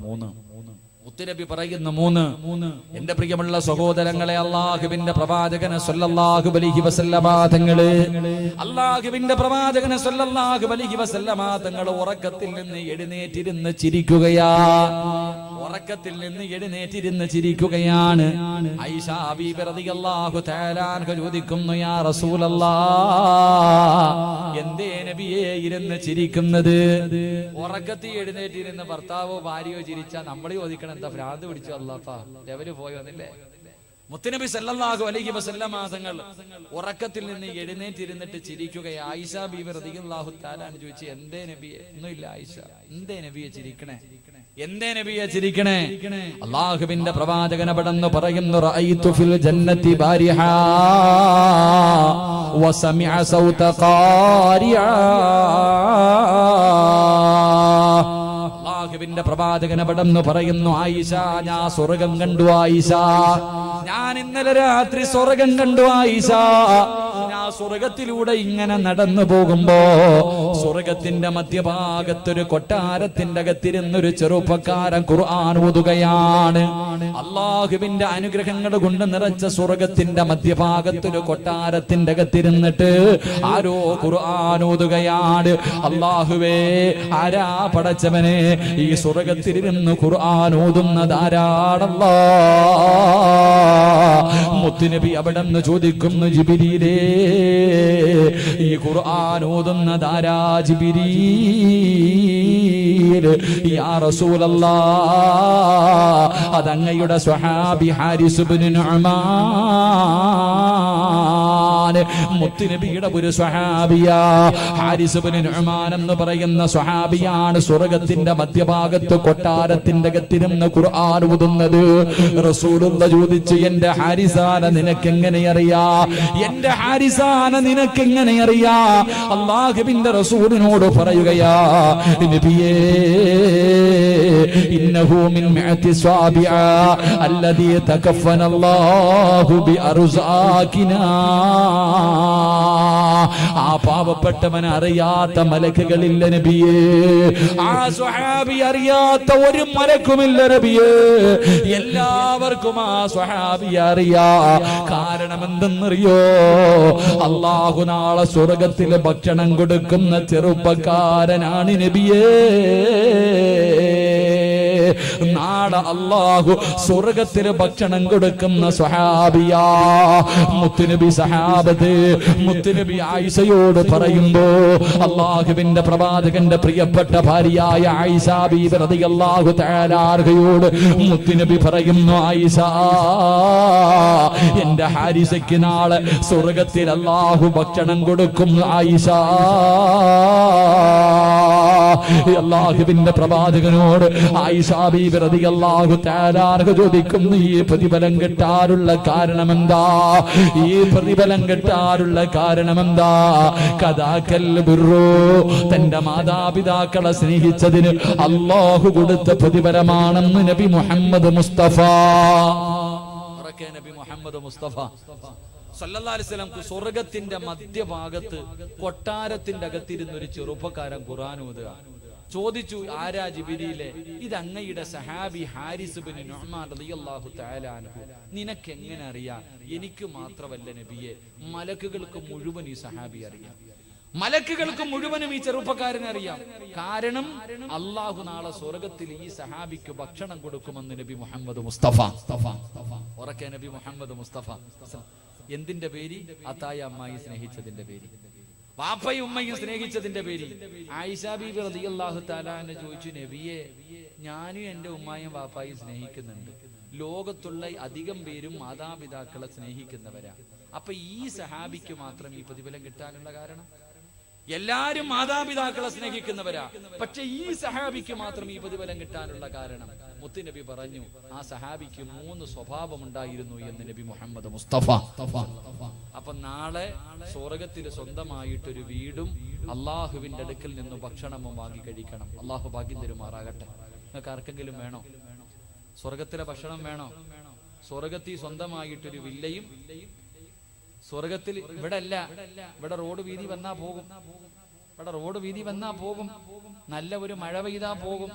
A: 3. എന്റെ പ്രിയമുള്ള സഹോദരങ്ങളെ, അള്ളാഹുവിന്റെ പ്രവാചകന് സ്വല്ലല്ലാഹു അലൈഹി വസല്ലമ തങ്ങള് ഉറക്കത്തിൽ നിന്ന് എഴുന്നേറ്റിരുന്ന് ചിരിക്കുകയാണ്. ആയിഷ ബീബി റളിയല്ലാഹു തആല അൻഹ ചോദിക്കുന്നു, യാ റസൂലല്ലാഹ്, എന്തേ നബിയേ ഇരുന്ന് ചിരിക്കുന്നത്? ഉറക്കത്തിൽ എഴുന്നേറ്റിരുന്ന് ഭർത്താവോ ഭാര്യയോ ചിരിച്ചാ നമ്മൾ ചോദിക്കണം എന്താ ഭ്രാന്ത് പിടിച്ചു അല്ലാഹ്, ലെവല് പോയി വന്നില്ലേ? മുത്തുനബി സല്ലല്ലാഹു അലൈഹി വസല്ലമ തങ്ങൾ ഉറക്കത്തിൽ നിന്ന് എഴുന്നേറ്റിരുന്നിട്ട് ചിരിക്കുകയെ. ആയിഷ ബീബി റളിയല്ലാഹു തആല അൻഹ ചോദിച്ചു, എന്തേ നബിയെ? ഒന്നുമില്ല ആയിഷ, എന്തേ നബിയെ ചിരിക്കണേ? അല്ലാഹുവിന്റെ പ്രവാചകൻ അവിടെന്ന് പറയുന്നു, റഅയ്തു ഫിൽ ജന്നതി ബാരിഹാ വസമിഅ സൗത ഖാരിആ. അല്ലാഹുവിന്റെ പ്രവാചകൻ അവിടെന്ന് പറയുന്നു, ആയിഷ, ഞാൻ സ്വർഗ്ഗം കണ്ടു ആയിഷ. ഞാൻ ഇന്നലെ രാത്രി സ്വർഗം കണ്ടു ആയിഷ. ഞാൻ സ്വർഗത്തിലൂടെ ഇങ്ങനെ നടന്നു പോകുമ്പോ സ്വർഗത്തിന്റെ മധ്യഭാഗത്തൊരു കൊട്ടാരത്തിന്റെ അകത്തിരുന്നൊരു ചെറുപ്പക്കാരൻ ഖുർആൻ ഓതുകയാണ്. അള്ളാഹുവിന്റെ അനുഗ്രഹങ്ങൾ കൊണ്ട് നിറച്ച സ്വർഗത്തിന്റെ മധ്യഭാഗത്തൊരു കൊട്ടാരത്തിന്റെ അകത്തിരുന്നിട്ട് ആരോ ഖുർആൻ ഓതുകയാണ്. അള്ളാഹുവേ, ആരാ പടച്ചവനെ ഈ സ്വർഗത്തിലിരുന്ന് ഖുർആൻ ഓതുന്നതാരാണല്ലാ? മുത്തുനബി അവിടെ നിന്ന് ചോദിക്കുന്നു, ജിബ്രീലേ, ഈ ഖുർആൻ ഓതുന്നതാരാ ജിബ്രീൽ? യാ റസൂലല്ലാഹ്, അതങ്ങയുടെ സ്വഹാബി ഹാരിസ് ഇബ്നു നുഅ്മാൻ. മുത്തുനബിയുടെ ഒരു സ്വഹാബിയാ ഹാരിസ് ഇബ്നു നുഅ്മാൻ എന്ന് പറയുന്ന സ്വഹാബിയാണ് സ്വർഗത്തിന്റെ മധ്യഭാഗത്ത് കൊട്ടാരത്തിന്റെ അകത്തിരുന്ന് ഖുർആൻ ഓതുന്നത്. റസൂലുള്ളാഹി ചോദിച്ചു, എന്റെ ഹാരിസാന നിനക്കെങ്ങനെ അറിയാ? എന്റെ ഹാരിസാന നിനക്കെങ്ങനെ അറിയാ? അല്ലാഹുവിന്റെ റസൂലിനോട് പറയുകയാ, നബിയേ, ഇന്നഹു മിൻ മിഅത്തി സ്വാബിഅ അല്ലദീ തകഫനല്ലാഹു ബിഅർസാഖിനാ. ആ പാവപ്പെട്ടവൻ അറിയാത്ത മലക്കുകളില്ല നബിയേ. ആ സ്വഹാബി അറിയാത്ത ഒരു മലക്കുമില്ല നബിയേ. എല്ലാവർക്കും ആ സ്വഹാബി അറിയാ. കാരണം എന്തെന്നറിയോ? അല്ലാഹു നാളെ സ്വർഗത്തിൽ ഭക്ഷണം കൊടുക്കുന്ന ചെറുപ്പക്കാരനാണ് നബിയേ. നാളെ അല്ലാഹു സ്വർഗത്തിൽ ഭക്ഷണം കൊടുക്കുന്ന സ്വഹാബിയാ. മുത്തുനബി സഹാബത്ത് മുത്തുനബി ആയിഷയോട് പറയുമ്പോ അല്ലാഹുവിന്റെ പ്രവാചകന്റെ പ്രിയപ്പെട്ട ഭാര്യയായ ആയിഷ ബീബി റളിയല്ലാഹു തആല അൻഹയോട് മുത്തുനബി പറയുന്നു, ആയിഷ, എന്റെ ഹാരിസയ്ക്ക് നാളെ സ്വർഗത്തിൽ അല്ലാഹു ഭക്ഷണം കൊടുക്കും ആയിഷ. അല്ലാഹുവിന്റെ പ്രവാചകനോട് ആയിഷ ബീബി റളിയല്ലാഹു തആല അൻഹ ചോദിക്കുന്നു, ഈ പ്രതിഫലം കിട്ടാനുള്ള കാരണമെന്താ? ഈ പ്രതിഫലം കിട്ടാനുള്ള കാരണമെന്താ? കദാകൽ ബിർറു, തന്റെ മാതാപിതാക്കളെ സ്നേഹിച്ചതിന് അല്ലാഹു കൊടുത്ത പ്രതിഫലമാണെന്ന് നബി മുഹമ്മദ് മുസ്തഫ. നബി മുഹമ്മദ് മുസ്തഫ സല്ലല്ലാഹു അലൈഹി വസല്ലം സ്വർഗത്തിന്റെ മധ്യഭാഗത്ത് കൊട്ടാരത്തിന്റെ അകത്തിരുന്ന ഒരു ചെറുപ്പക്കാരൻ ഖുർആൻ ഓതുക. ചോദിച്ചു, ആരാ ജിബ്രീലേ? ഇത് അങ്ങയുടെ സഹാബി ഹാരിസ് ഇബ്നു നുഅ്മാൻ റളിയല്ലാഹു തആല അൻഹു. നിനക്ക് എങ്ങനെ അറിയാം? എനിക്ക് മാത്രമല്ല നബിയെ, മലക്കുകൾക്ക് മുഴുവൻ ഈ സഹാബി അറിയാം. മലക്കുകൾക്ക് മുഴുവനും ഈ ചെറുപ്പക്കാരനെ അറിയാം. കാരണം അല്ലാഹു നാളെ സ്വർഗത്തിൽ ഈ സഹാബിക്ക് ഭക്ഷണം കൊടുക്കുമെന്ന് നബി മുഹമ്മദ് മുസ്തഫ. ഉറക്കെ നബി മുഹമ്മദ് മുസ്തഫ. എന്തിന്റെ പേര്? അത്തായ അമ്മായി സ്നേഹിച്ചതിന്റെ പേര്, വാപ്പയും ഉമ്മയും സ്നേഹിച്ചതിന്റെ പേര്. ആയിഷ ബീബി റളിയല്ലാഹു തആല അൻഹ ചോദിച്ചു, നബിയെ, ഞാനും എന്റെ ഉമ്മായും വാപ്പായും സ്നേഹിക്കുന്നുണ്ട്. ലോകത്തുള്ള അധികം പേരും മാതാപിതാക്കളെ സ്നേഹിക്കുന്നവരാ. അപ്പൊ ഈ സഹാബിക്ക് മാത്രം ഈ പ്രതിഫലം കിട്ടാനുള്ള കാരണം? എല്ലാരും മാതാപിതാക്കളെ സ്നേഹിക്കുന്നവരാ, പക്ഷെ ഈ സഹാബിക്ക് മാത്രം ഈ പ്രതിഫലം കിട്ടാനുള്ള കാരണം? മുത്തുനബി പറഞ്ഞു, ആ സഹാബിക്ക് 3 സ്വഭാവം ഉണ്ടായിരുന്നു എന്ന് നബി മുഹമ്മദ് മുസ്തഫ. അപ്പൊ നാളെ സ്വർഗത്തിൽ സ്വന്തമായിട്ടൊരു വീടും അള്ളാഹുവിന്റെ അടുക്കൽ നിന്ന് ഭക്ഷണവും വാങ്ങി കഴിക്കണം. അള്ളാഹു ഭാഗ്യം തരുമാറാകട്ടെ. നിങ്ങൾക്ക് ആർക്കെങ്കിലും വേണോ? സ്വർഗത്തിലെ ഭക്ഷണം വേണോ? സ്വർഗത്തിൽ സ്വന്തമായിട്ടൊരു വില്ലയും, സ്വർഗത്തിൽ ഇവിടെ അല്ല, ഇവിടെ റോഡ് വീതി വന്നാ പോകും, ഇവിടെ റോഡ് വീതി വന്നാ പോകും, നല്ല ഒരു മഴ പെയ്താ പോകും,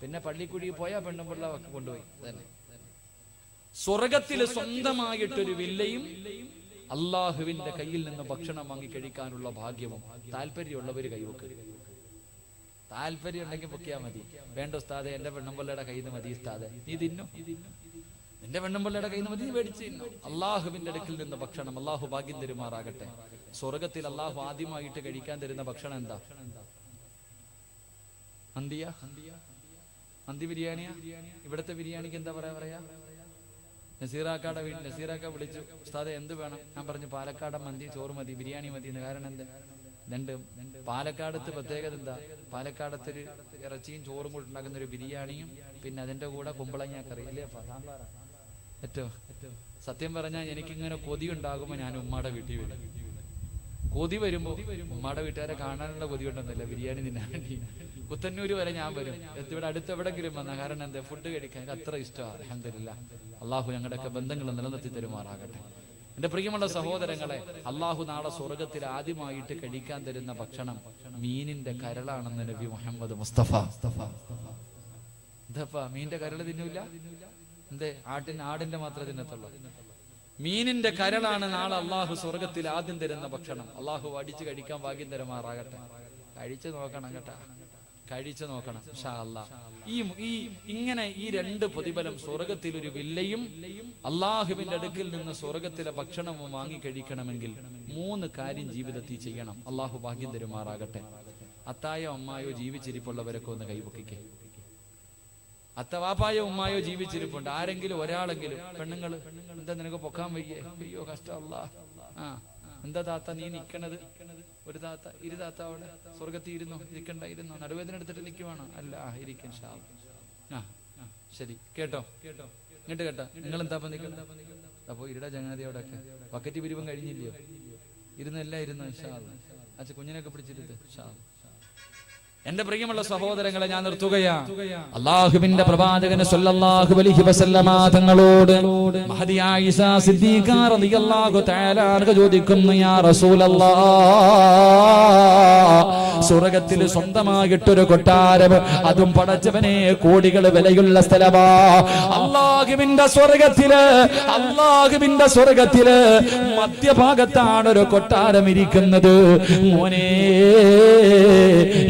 A: പിന്നെ പള്ളിക്കുഴി പോയാ പെണ്ണുപിള്ള കൊണ്ടുപോയി. തന്നെ സ്വർഗത്തിൽ സ്വന്തമായിട്ടൊരു വില്ലയും അള്ളാഹുവിന്റെ കയ്യിൽ നിന്ന് ഭക്ഷണം വാങ്ങി കഴിക്കാനുള്ള ഭാഗ്യവും താല്പര്യമുള്ളവര് കൈവക്ക്. താല്പര്യം ഉണ്ടെങ്കിൽ പൊക്കിയാ മതി. വേണ്ട ഉസ്താദെ, എന്റെ പെണ്ണുപിള്ളയുടെ കയ്യിൽ നിന്ന് മതി ഉസ്താദെ, നീ തിന്നു, നിന്റെ പെണ്ണുപിള്ളയുടെ കയ്യിൽ നിന്ന് മതി, നീ മേടിച്ച് തിന്നു. അള്ളാഹുവിന്റെ അടുക്കിൽ നിന്ന് ഭക്ഷണം അള്ളാഹു ഭാഗ്യം തരുമാറാകട്ടെ. സ്വർഗത്തിൽ അള്ളാഹു ആദ്യമായിട്ട് കഴിക്കാൻ തരുന്ന ഭക്ഷണം എന്താ? മന്തിയാ? മന്തി ബിരിയാണിയാ? ഇവിടുത്തെ ബിരിയാണിക്ക് എന്താ പറയാ? നസീറാക്കാടെ വീട്ടിൽ നസീറാക്ക വിളിച്ചു, ഉസ്താദെ എന്ത് വേണം? ഞാൻ പറഞ്ഞു, പാലക്കാടൻ മന്തി, ചോറ് മതി, ബിരിയാണി മതി എന്ന്. കാരണം എന്താ? രണ്ടും. പാലക്കാടത്ത് പ്രത്യേകത എന്താ? പാലക്കാടത്തൊരു ഇറച്ചിയും ചോറും കൂടി ഉണ്ടാക്കുന്ന ഒരു ബിരിയാണിയും, പിന്നെ അതിന്റെ കൂടെ കുമ്പളങ്ങ കറി, അല്ലേ സാമ്പാറ. ഏറ്റവും സത്യം പറഞ്ഞാൽ എനിക്കിങ്ങനെ കൊതി ഉണ്ടാകുമ്പോ ഞാൻ ഉമ്മാടെ വീട്ടിൽ വരും. കൊതി വരുമ്പോ ഉമ്മാടെ വീട്ടുകാരെ കാണാനുള്ള കൊതി ഉണ്ടെന്നല്ല, ബിരിയാണി തിന്നാൻ വേണ്ടി. പുത്തന്നൂര് വരെ ഞാൻ വരും. ഇവിടെ അടുത്ത് എവിടെങ്കിലും വന്ന കാരണം എന്താ, ഫുഡ് കഴിക്കാൻ എനിക്ക് അത്ര ഇഷ്ടമാണ്. അൽഹംദുലില്ലാഹ്. അള്ളാഹു ഞങ്ങളുടെയൊക്കെ ബന്ധങ്ങൾ നിലനിർത്തി തരുമാറാകട്ടെ. എന്റെ പ്രിയമുള്ള സഹോദരങ്ങളെ, അള്ളാഹു നാളെ സ്വർഗത്തിൽ ആദ്യമായിട്ട് കഴിക്കാൻ തരുന്ന ഭക്ഷണം മീനിന്റെ കരളാണെന്ന് നബി മുഹമ്മദ് മുസ്തഫ. എന്താ മീനിന്റെ കരള് തിന്നൂല? എന്തേ ആടിന്റെ മാത്രമേ തിന്നത്തുള്ളൂ? മീനിന്റെ കരളാണ് നാളെ അള്ളാഹു സ്വർഗത്തിൽ ആദ്യം തരുന്ന ഭക്ഷണം. അള്ളാഹു അടിച്ച് കഴിക്കാൻ ഭാഗ്യം തരുമാറാകട്ടെ. കഴിച്ചു നോക്കണം കേട്ടാ, കഴിച്ചു നോക്കണം ഇൻഷാ അല്ലാഹ്. ഇങ്ങനെ ഈ രണ്ട് പ്രതിഫലം, സ്വർഗത്തിൽ ഒരു വില്ലയും അള്ളാഹുവിന്റെ അടുക്കിൽ നിന്ന് സ്വർഗത്തിലെ ഭക്ഷണവും വാങ്ങി കഴിക്കണമെങ്കിൽ 3 കാര്യം ജീവിതത്തിൽ ചെയ്യണം. അള്ളാഹു ഭാഗ്യം തരുമാറാകട്ടെ. അത്തായോ അമ്മായോ ജീവിച്ചിരിപ്പുള്ളവരൊക്കെ ഒന്ന് കൈപൊക്കിക്കേ. അത്തവാപ്പായോ ഉമ്മായോ ജീവിച്ചിരിപ്പുണ്ട്. ആരെങ്കിലും ഒരാളെങ്കിലും, പെണ്ണുങ്ങള് എന്താ നിനക്ക് പൊക്കാൻ വയ്യേ? അയ്യോ കഷ്ടം അല്ലാഹ്. എന്താ താത്ത നീ നിക്കണത്? ഒരു താത്ത, ഇരു താത്ത അവിടെ സ്വർഗത്തിൽ ഇരുന്നോ? ഇരിക്കണ്ടായിരുന്നോ? നടുവേദന എടുത്തിട്ട് നിൽക്കുവാണോ? അല്ല, ഇരിക്കും ഇൻഷാ അല്ലാഹ്. ശരി, കേട്ടോ ഇങ്ങോട്ട് കേട്ടോ. നിങ്ങൾ എന്താ നിൽക്കണ്ട? അപ്പൊ ഇരുടെ ചങ്ങാതി അവിടെ ഒക്കെ ബക്കറ്റ് പിരിവും കഴിഞ്ഞില്ലയോ? ഇരുന്നല്ല ഇരുന്നോ? ഇൻഷാ അല്ലാഹ്. അച്ഛ കുഞ്ഞിനൊക്കെ പിടിച്ചിരുത്ത് ഇൻഷാ അല്ലാഹ്. എന്റെ പ്രിയമുള്ള സഹോദരങ്ങളെ, ഞാൻ നിർത്തുകയാ. അല്ലാഹുവിന്റെ പ്രവാചകൻ സ്വല്ലല്ലാഹു അലൈഹി വസല്ലമ തങ്ങളോട് മഹദിയായ ഈസാ സിദ്ദീഖ റളിയല്ലാഹു തആല അൻഹു ചോദിക്കുന്നു, യാ റസൂലല്ലാഹ്, സ്വർഗ്ഗത്തിൽ സ്വന്തമായിട്ടൊരു കൊട്ടാരം, അതും പടച്ചവനെ കോടികൾ വിലയുള്ള സ്ഥലമാ. അല്ലാഹുവിന്റെ സ്വർഗ്ഗത്തില് മധ്യഭാഗത്താണ് ഒരു കൊട്ടാരം ഇരിക്കുന്നത്. മോനെ,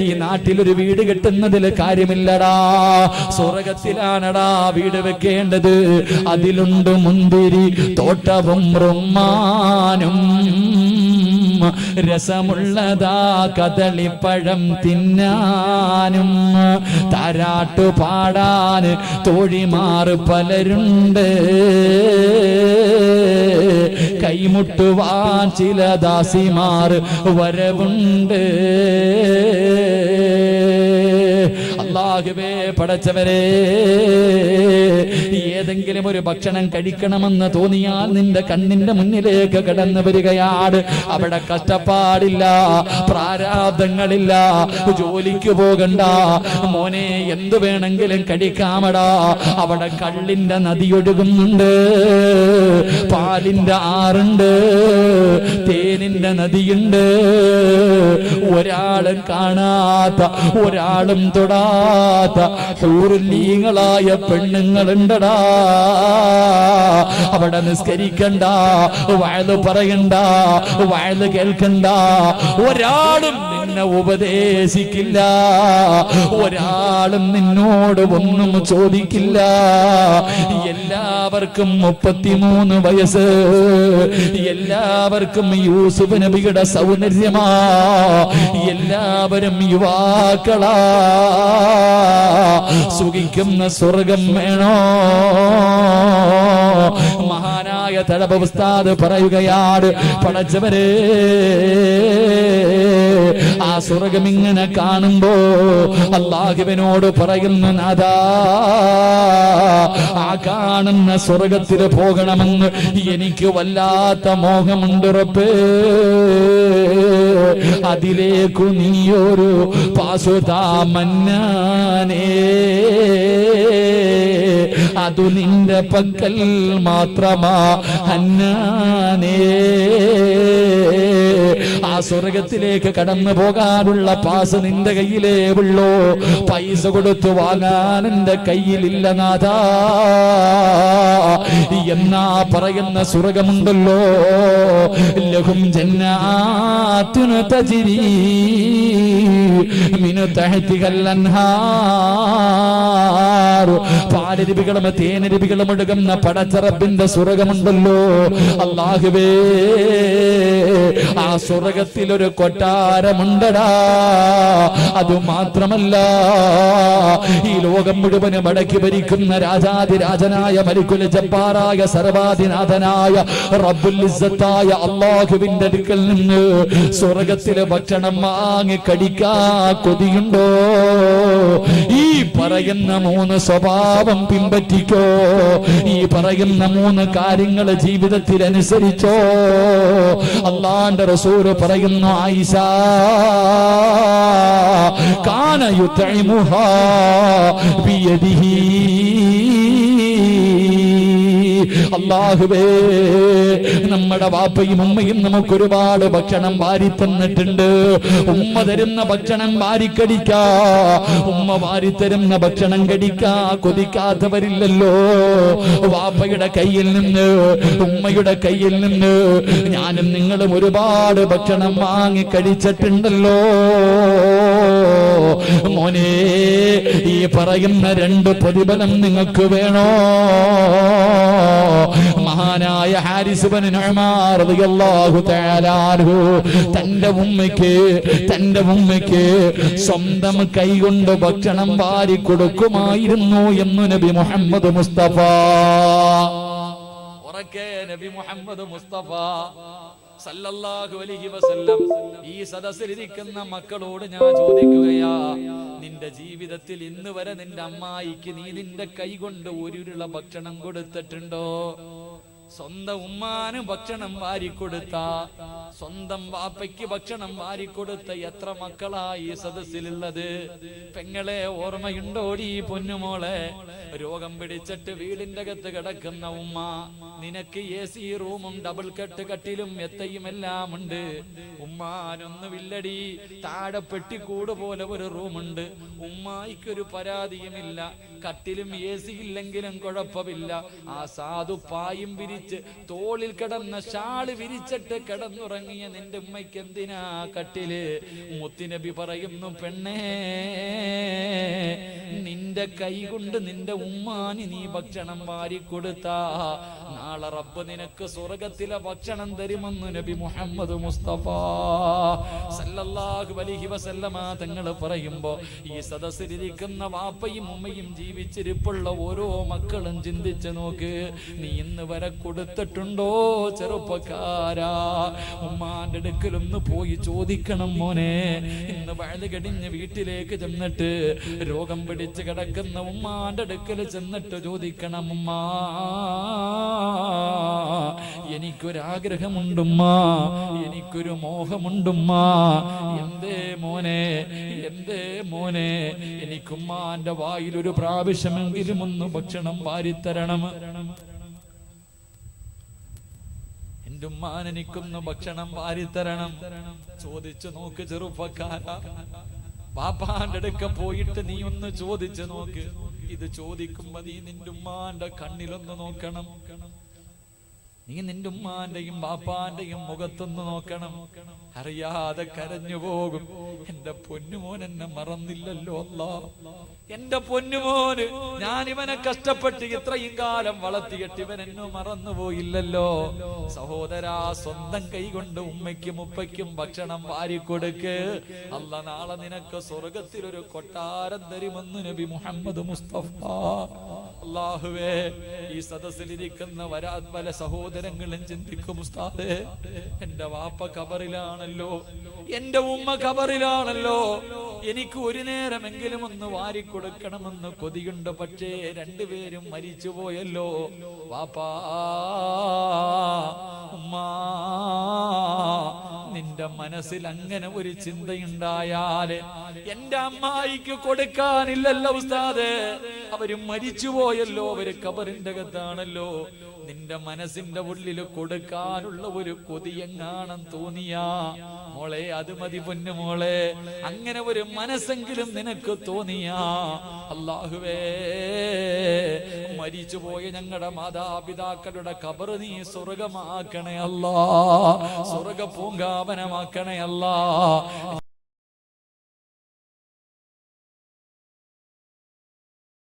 A: ഈ നാട്ടിലൊരു വീട് കെട്ടുന്നതിൽ കാര്യമില്ലടാ, സ്വർഗത്തിലാണടാ വീട് വെക്കേണ്ടത്. അതിലുണ്ട് മുന്തിരി തോട്ടവും റുമ്മാനും, രസമുള്ളതാ കദളിപ്പഴം തിന്നാനും, താരാട്ടു പാടാൻ തോഴിമാർ പലരുണ്ട്, കൈമുട്ടുവാൻ ചില ദാസിമാർ വരവുണ്ട്. അല്ലാഹുവേ, പടച്ചവരെ, ഏതെങ്കിലും ഒരു ഭക്ഷണം കഴിക്കണമെന്ന് തോന്നിയാൽ നിന്റെ കണ്ണിന്റെ മുന്നിലേക്ക് കടന്നു വരികയാണ്. അവിടെ കഷ്ടപ്പാടില്ല, പ്രാരാബ്ദങ്ങളില്ല, ജോലിക്ക് പോകണ്ട മോനെ, എന്തു വേണമെങ്കിലും കഴിക്കാമടാ. അവിടെ കള്ളിന്റെ നദി ഒഴുകുന്നുണ്ട്, പാലിന്റെ ആറുണ്ട്, തേനിന്റെ നദിയുണ്ട്. ഒരാളും കാണാത്ത, ഒരാളും തൊടാത്ത ഹൂറുല്ലീങ്ങളായ പെണ്ണുങ്ങളുണ്ടടാ. അവിടെ നിസ്കരിക്കണ്ട, വഅദ് പറയണ്ട, വഅദ് കേൾക്കണ്ട, ഒരാളും നിന്നെ ഉപദേശിക്കില്ല, ഒരാളും നിന്നോട് ഒന്നും ചോദിക്കില്ല. എല്ലാവർക്കും 33 വയസ്സ്, എല്ലാവർക്കും യൂസുഫ് നബിയുടെ സൗന്ദര്യമാ, എല്ലാവരും യുവാക്കളാ. സുഖിക്കുന്ന സ്വർഗം വേണോ? മഹാനായ തഴബ ഉസ്താദ് പറയുകയാണ്, പടച്ചവരെ, ആ സ്വർഗം ഇങ്ങനെ കാണുമ്പോ അല്ലാഹുവിനോട് പറയുന്നു, നാഥാ, ആ കാണുന്ന സ്വർഗത്തിൽ പോകണമെന്ന് എനിക്ക് വല്ലാത്ത മോഹമുണ്ട് റബ്ബേ. അതിലേക്കു നീയൊരു പാസുതാ മന്നാനേ, അതു നിന്റെ പക്കൽ മാത്രമാ ഹന്നാനേ. ആ സ്വർഗത്തിലേക്ക് കടന്നു പോകാനുള്ള പാസ് നിന്റെ കയ്യിലേ ഉള്ളൂ, പൈസ കൊടുത്തു വാങ്ങാൻ എന്റെ കയ്യിലില്ല നാഥാ. എന്നാ പറയുന്ന സ്വർഗമുണ്ടല്ലോ, ലഹും ജന്നാത്തുൻ തജ്രി മിൻ തഹ്തിഹൽ അൻഹാർ, പാലരുവികളും തേനരുവികളും ഒഴുകുന്ന പടച്ചറബിന്റെ സ്വർഗമുണ്ടല്ലോ. അല്ലാഹുവേ, ആ സ്വർഗത്തിൽ ഒരു കൊട്ടാരമുണ്ടടാ. അതുമാത്രമല്ല, ഈ ലോകം മുഴുവനും അടക്കി ഭരിക്കുന്ന രാജാതിരാജനായ മലിക്കുൽ ജബ്ബാറായ സർവാധിനാഥനായ റബ്ബുൽ ഇസ്സത്തായ അല്ലാഹുവിന്റെ അടുക്കൽ നിന്ന് സ്വർഗത്തിലെ ഭക്ഷണം വാങ്ങി കടിക്കാ കൊതിയുണ്ടോ? ഈ പറയുന്ന 3 സ്വഭാവം പിൻപറ്റിക്കോ. ഈ പറയുന്ന 3 കാര്യങ്ങൾ ജീവിതത്തിൽ അനുസരിച്ചോ. അല്ലാഹുവിന്റെ റസൂൽ പറയുന്നു, ആയിഷ കാന യുതഇമുഹാ ബിയദിഹി. അല്ലാഹുവേ, നമ്മുടെ വാപ്പയും ഉമ്മയും നമുക്ക് ഒരുപാട് ഭക്ഷണം വാരി തന്നിട്ടുണ്ട്. ഉമ്മ തരുന്ന ഭക്ഷണം വാരിക്കടിക്കാ, ഉമ്മ വാരി തരുന്ന ഭക്ഷണം കടിക്കാ കൊതിക്കാത്തവരില്ലല്ലോ. വാപ്പയുടെ കയ്യിൽ നിന്ന്, ഉമ്മയുടെ കയ്യിൽ നിന്ന് ഞാനും നിങ്ങളും ഒരുപാട് ഭക്ഷണം വാങ്ങി കഴിച്ചിട്ടുണ്ടല്ലോ. മോനെ, ഈ പറയുന്ന 2 പ്രതിഫലം നിങ്ങൾക്ക് വേണോ? മഹാനായ ഹാരിസ് ഇബ്നു നുഅ്മാൻ റളിയല്ലാഹു തആല അൻഹു തന്റെ ഉമ്മയ്ക്ക് സ്വന്തം കൈകൊണ്ട് ഭക്ഷണം വാരി കൊടുക്കുമായിരുന്നു എന്ന് നബി മുഹമ്മദ് മുസ്തഫ. ഉറക്കെ നബി മുഹമ്മദ് മുസ്തഫ സല്ലല്ലാഹു അലൈഹി വസല്ലം ഈ സദസ്സിലിരിക്കുന്ന മക്കളോട് ഞാൻ ചോദിക്കുകയാ, നിന്റെ ജീവിതത്തിൽ ഇന്ന് വരെ നിന്റെ അമ്മായിക്ക് നീ നിന്റെ കൈകൊണ്ട് ഒരുരുള ഭക്ഷണം കൊടുത്തിട്ടുണ്ടോ? സ്വന്തം ഉമ്മാന് ഭക്ഷണം വാരിക്കൊടുത്ത, സ്വന്തം വാപ്പയ്ക്ക് ഭക്ഷണം വാരിക്കൊടുത്ത എത്ര മക്കളാ ഈ സദസ്സിലുള്ളത്? പെങ്ങളെ, ഓർമ്മയുണ്ടോടി പൊന്നുമോളെ? രോഗം പിടിച്ചിട്ട് വീടിന്റെ അകത്ത് കിടക്കുന്ന ഉമ്മ, നിനക്ക് AC റൂമും ഡബിൾ കട്ടിലും എത്തയും എല്ലാം ഉണ്ട്. ഉമ്മാനൊന്നുമില്ലടി, താഴെ പെട്ടിക്കൂട് പോലെ ഒരു റൂമുണ്ട്. ഉമ്മായിക്കൊരു പരാതിയുമില്ല, കട്ടിലും AC ഇല്ലെങ്കിലും കുഴപ്പമില്ല. ആ സാധു പായും വിരിച്ച് തോളിൽ കിടന്ന ഷാള് വിരിച്ചിട്ട് കിടന്നുറങ്ങിയ നിന്റെ ഉമ്മയ്ക്ക് എന്തിനാ കട്ടില്? മുത്തുനബി പറയുന്നു, പെണ്ണേ, നിന്റെ കൈ കൊണ്ട് നിന്റെ ഉമ്മാന് നീ ഭക്ഷണം വാരിക്കൊടുത്താ നാളെ റബ്ബ് നിനക്ക് സ്വർഗത്തിലെ ഭക്ഷണം തരുമെന്ന് നബി മുഹമ്മദ് മുസ്തഫ സല്ലല്ലാഹു അലൈഹി വസല്ലമ തങ്ങൾ പറയുമ്പോ ഈ സദസ്സിലിരിക്കുന്ന വാപ്പയും ഉമ്മയും ജീവിച്ചിരിപ്പുള്ള ഓരോ മക്കളും ചിന്തിച്ചു നോക്ക്, നീ ഇന്ന് വരെ കൊടുത്തിട്ടുണ്ടോ? ചെറുപ്പക്കാരാ, ഉമ്മാന്റെ അടുക്കലൊന്ന് പോയി ചോദിക്കണം മോനെ. ഇന്ന് വഴുത് കടിഞ്ഞ് വീട്ടിലേക്ക് ചെന്നിട്ട് രോഗം പിടിച്ച് കിടക്കുന്ന ഉമ്മാന്റെ അടുക്കൽ ചെന്നിട്ട് ചോദിക്കണം, ഉമ്മാ, എനിക്കൊരാഗ്രഹമുണ്ടുമ്മാ, എനിക്കൊരു മോഹമുണ്ടുമ്മാ, എന്തേ മോനെ, എനിക്കുമ്മാന്റെ വായിൽ ഒരു പ്രാവശ്യമെങ്കിലും ഒന്ന് ഭക്ഷണം വാരിത്തരണം. എന്റെ ഉമ്മാൻ എനിക്കൊന്ന് ഭക്ഷണം വാരിത്തരണം. ചോദിച്ചു നോക്ക് ചെറുപ്പക്കാരാ, ബാപ്പാന്റെ അടുക്ക പോയിട്ട് നീ ഒന്ന് ചോദിച്ചു നോക്ക്. ഇത് ചോദിക്കുമ്പോ നീ നിന്റെ ഉമ്മാന്റെ കണ്ണിലൊന്ന് നോക്കണം. നീ നിന്റെ ഉമ്മാന്റെയും ബാപ്പാന്റെയും മുഖത്തൊന്ന് നോക്കണം. അറിയാതെ കരഞ്ഞു പോകും. എന്റെ പൊന്നുമോൻ എന്നെ മറന്നില്ലല്ലോ അല്ലാ, എന്റെ പൊന്നുമോന്, ഞാൻ ഇവനെ കഷ്ടപ്പെട്ട് ഇത്രയും കാലം വളർത്തിയിട്ട് ഇവൻ എന്നെ മറന്നുപോയില്ലല്ലോ. സഹോദരാ, സ്വന്തം കൈ കൊണ്ട് ഉമ്മയ്ക്കും ഉപ്പയ്ക്കും ഭക്ഷണം വാരിക്കൊടുക്ക്. അല്ലാ നാളെ നിനക്ക് സ്വർഗത്തിൽ ഒരു കൊട്ടാരം തരുമെന്ന് നബി മുഹമ്മദ് മുസ്തഫ. അല്ലാഹുവേ, ഈ സദസ്സിലിരിക്കുന്ന വരാൻ പല സഹോദരങ്ങളും ചിന്തിക്കും, ഉസ്താദേ, എന്റെ വാപ്പ ഖബറിലാണല്ലോ, എന്റെ ഉമ്മ ഖബറിലാണല്ലോ, എനിക്ക് ഒരു നേരമെങ്കിലും ഒന്ന് വാരിക്കൊടുക്കണമെന്ന് കൊതിയുണ്ട്. പക്ഷേ രണ്ടുപേരും മരിച്ചുപോയല്ലോ. വാപ്പാ, ഉമ്മാ, നിന്റെ മനസ്സിൽ അങ്ങനെ ഒരു ചിന്തയുണ്ടായാല് എന്റെ അമ്മായിക്ക് കൊടുക്കാനില്ലല്ലോ ഉസ്താദേ, അവര് മരിച്ചുപോയല്ലോ, അവര് ഖബറിന്റെ അകത്താണല്ലോ. നിന്റെ മനസ്സിന്റെ ഉള്ളിൽ കൊടുക്കാനുള്ള ഒരു കൊതിയെങ്ങാണം തോന്നിയാ മോളെ, അത് മതി പൊന്നു മോളെ. അങ്ങനെ ഒരു മനസ്സെങ്കിലും നിനക്ക് തോന്നിയാ, അല്ലാഹുവേ, മരിച്ചുപോയ ഞങ്ങളുടെ മാതാപിതാക്കളുടെ ഖബർ നീ സ്വർഗമാക്കണേ അല്ലാ, സ്വർഗ പൂങ്കാവനമാക്കണേ അല്ലാ.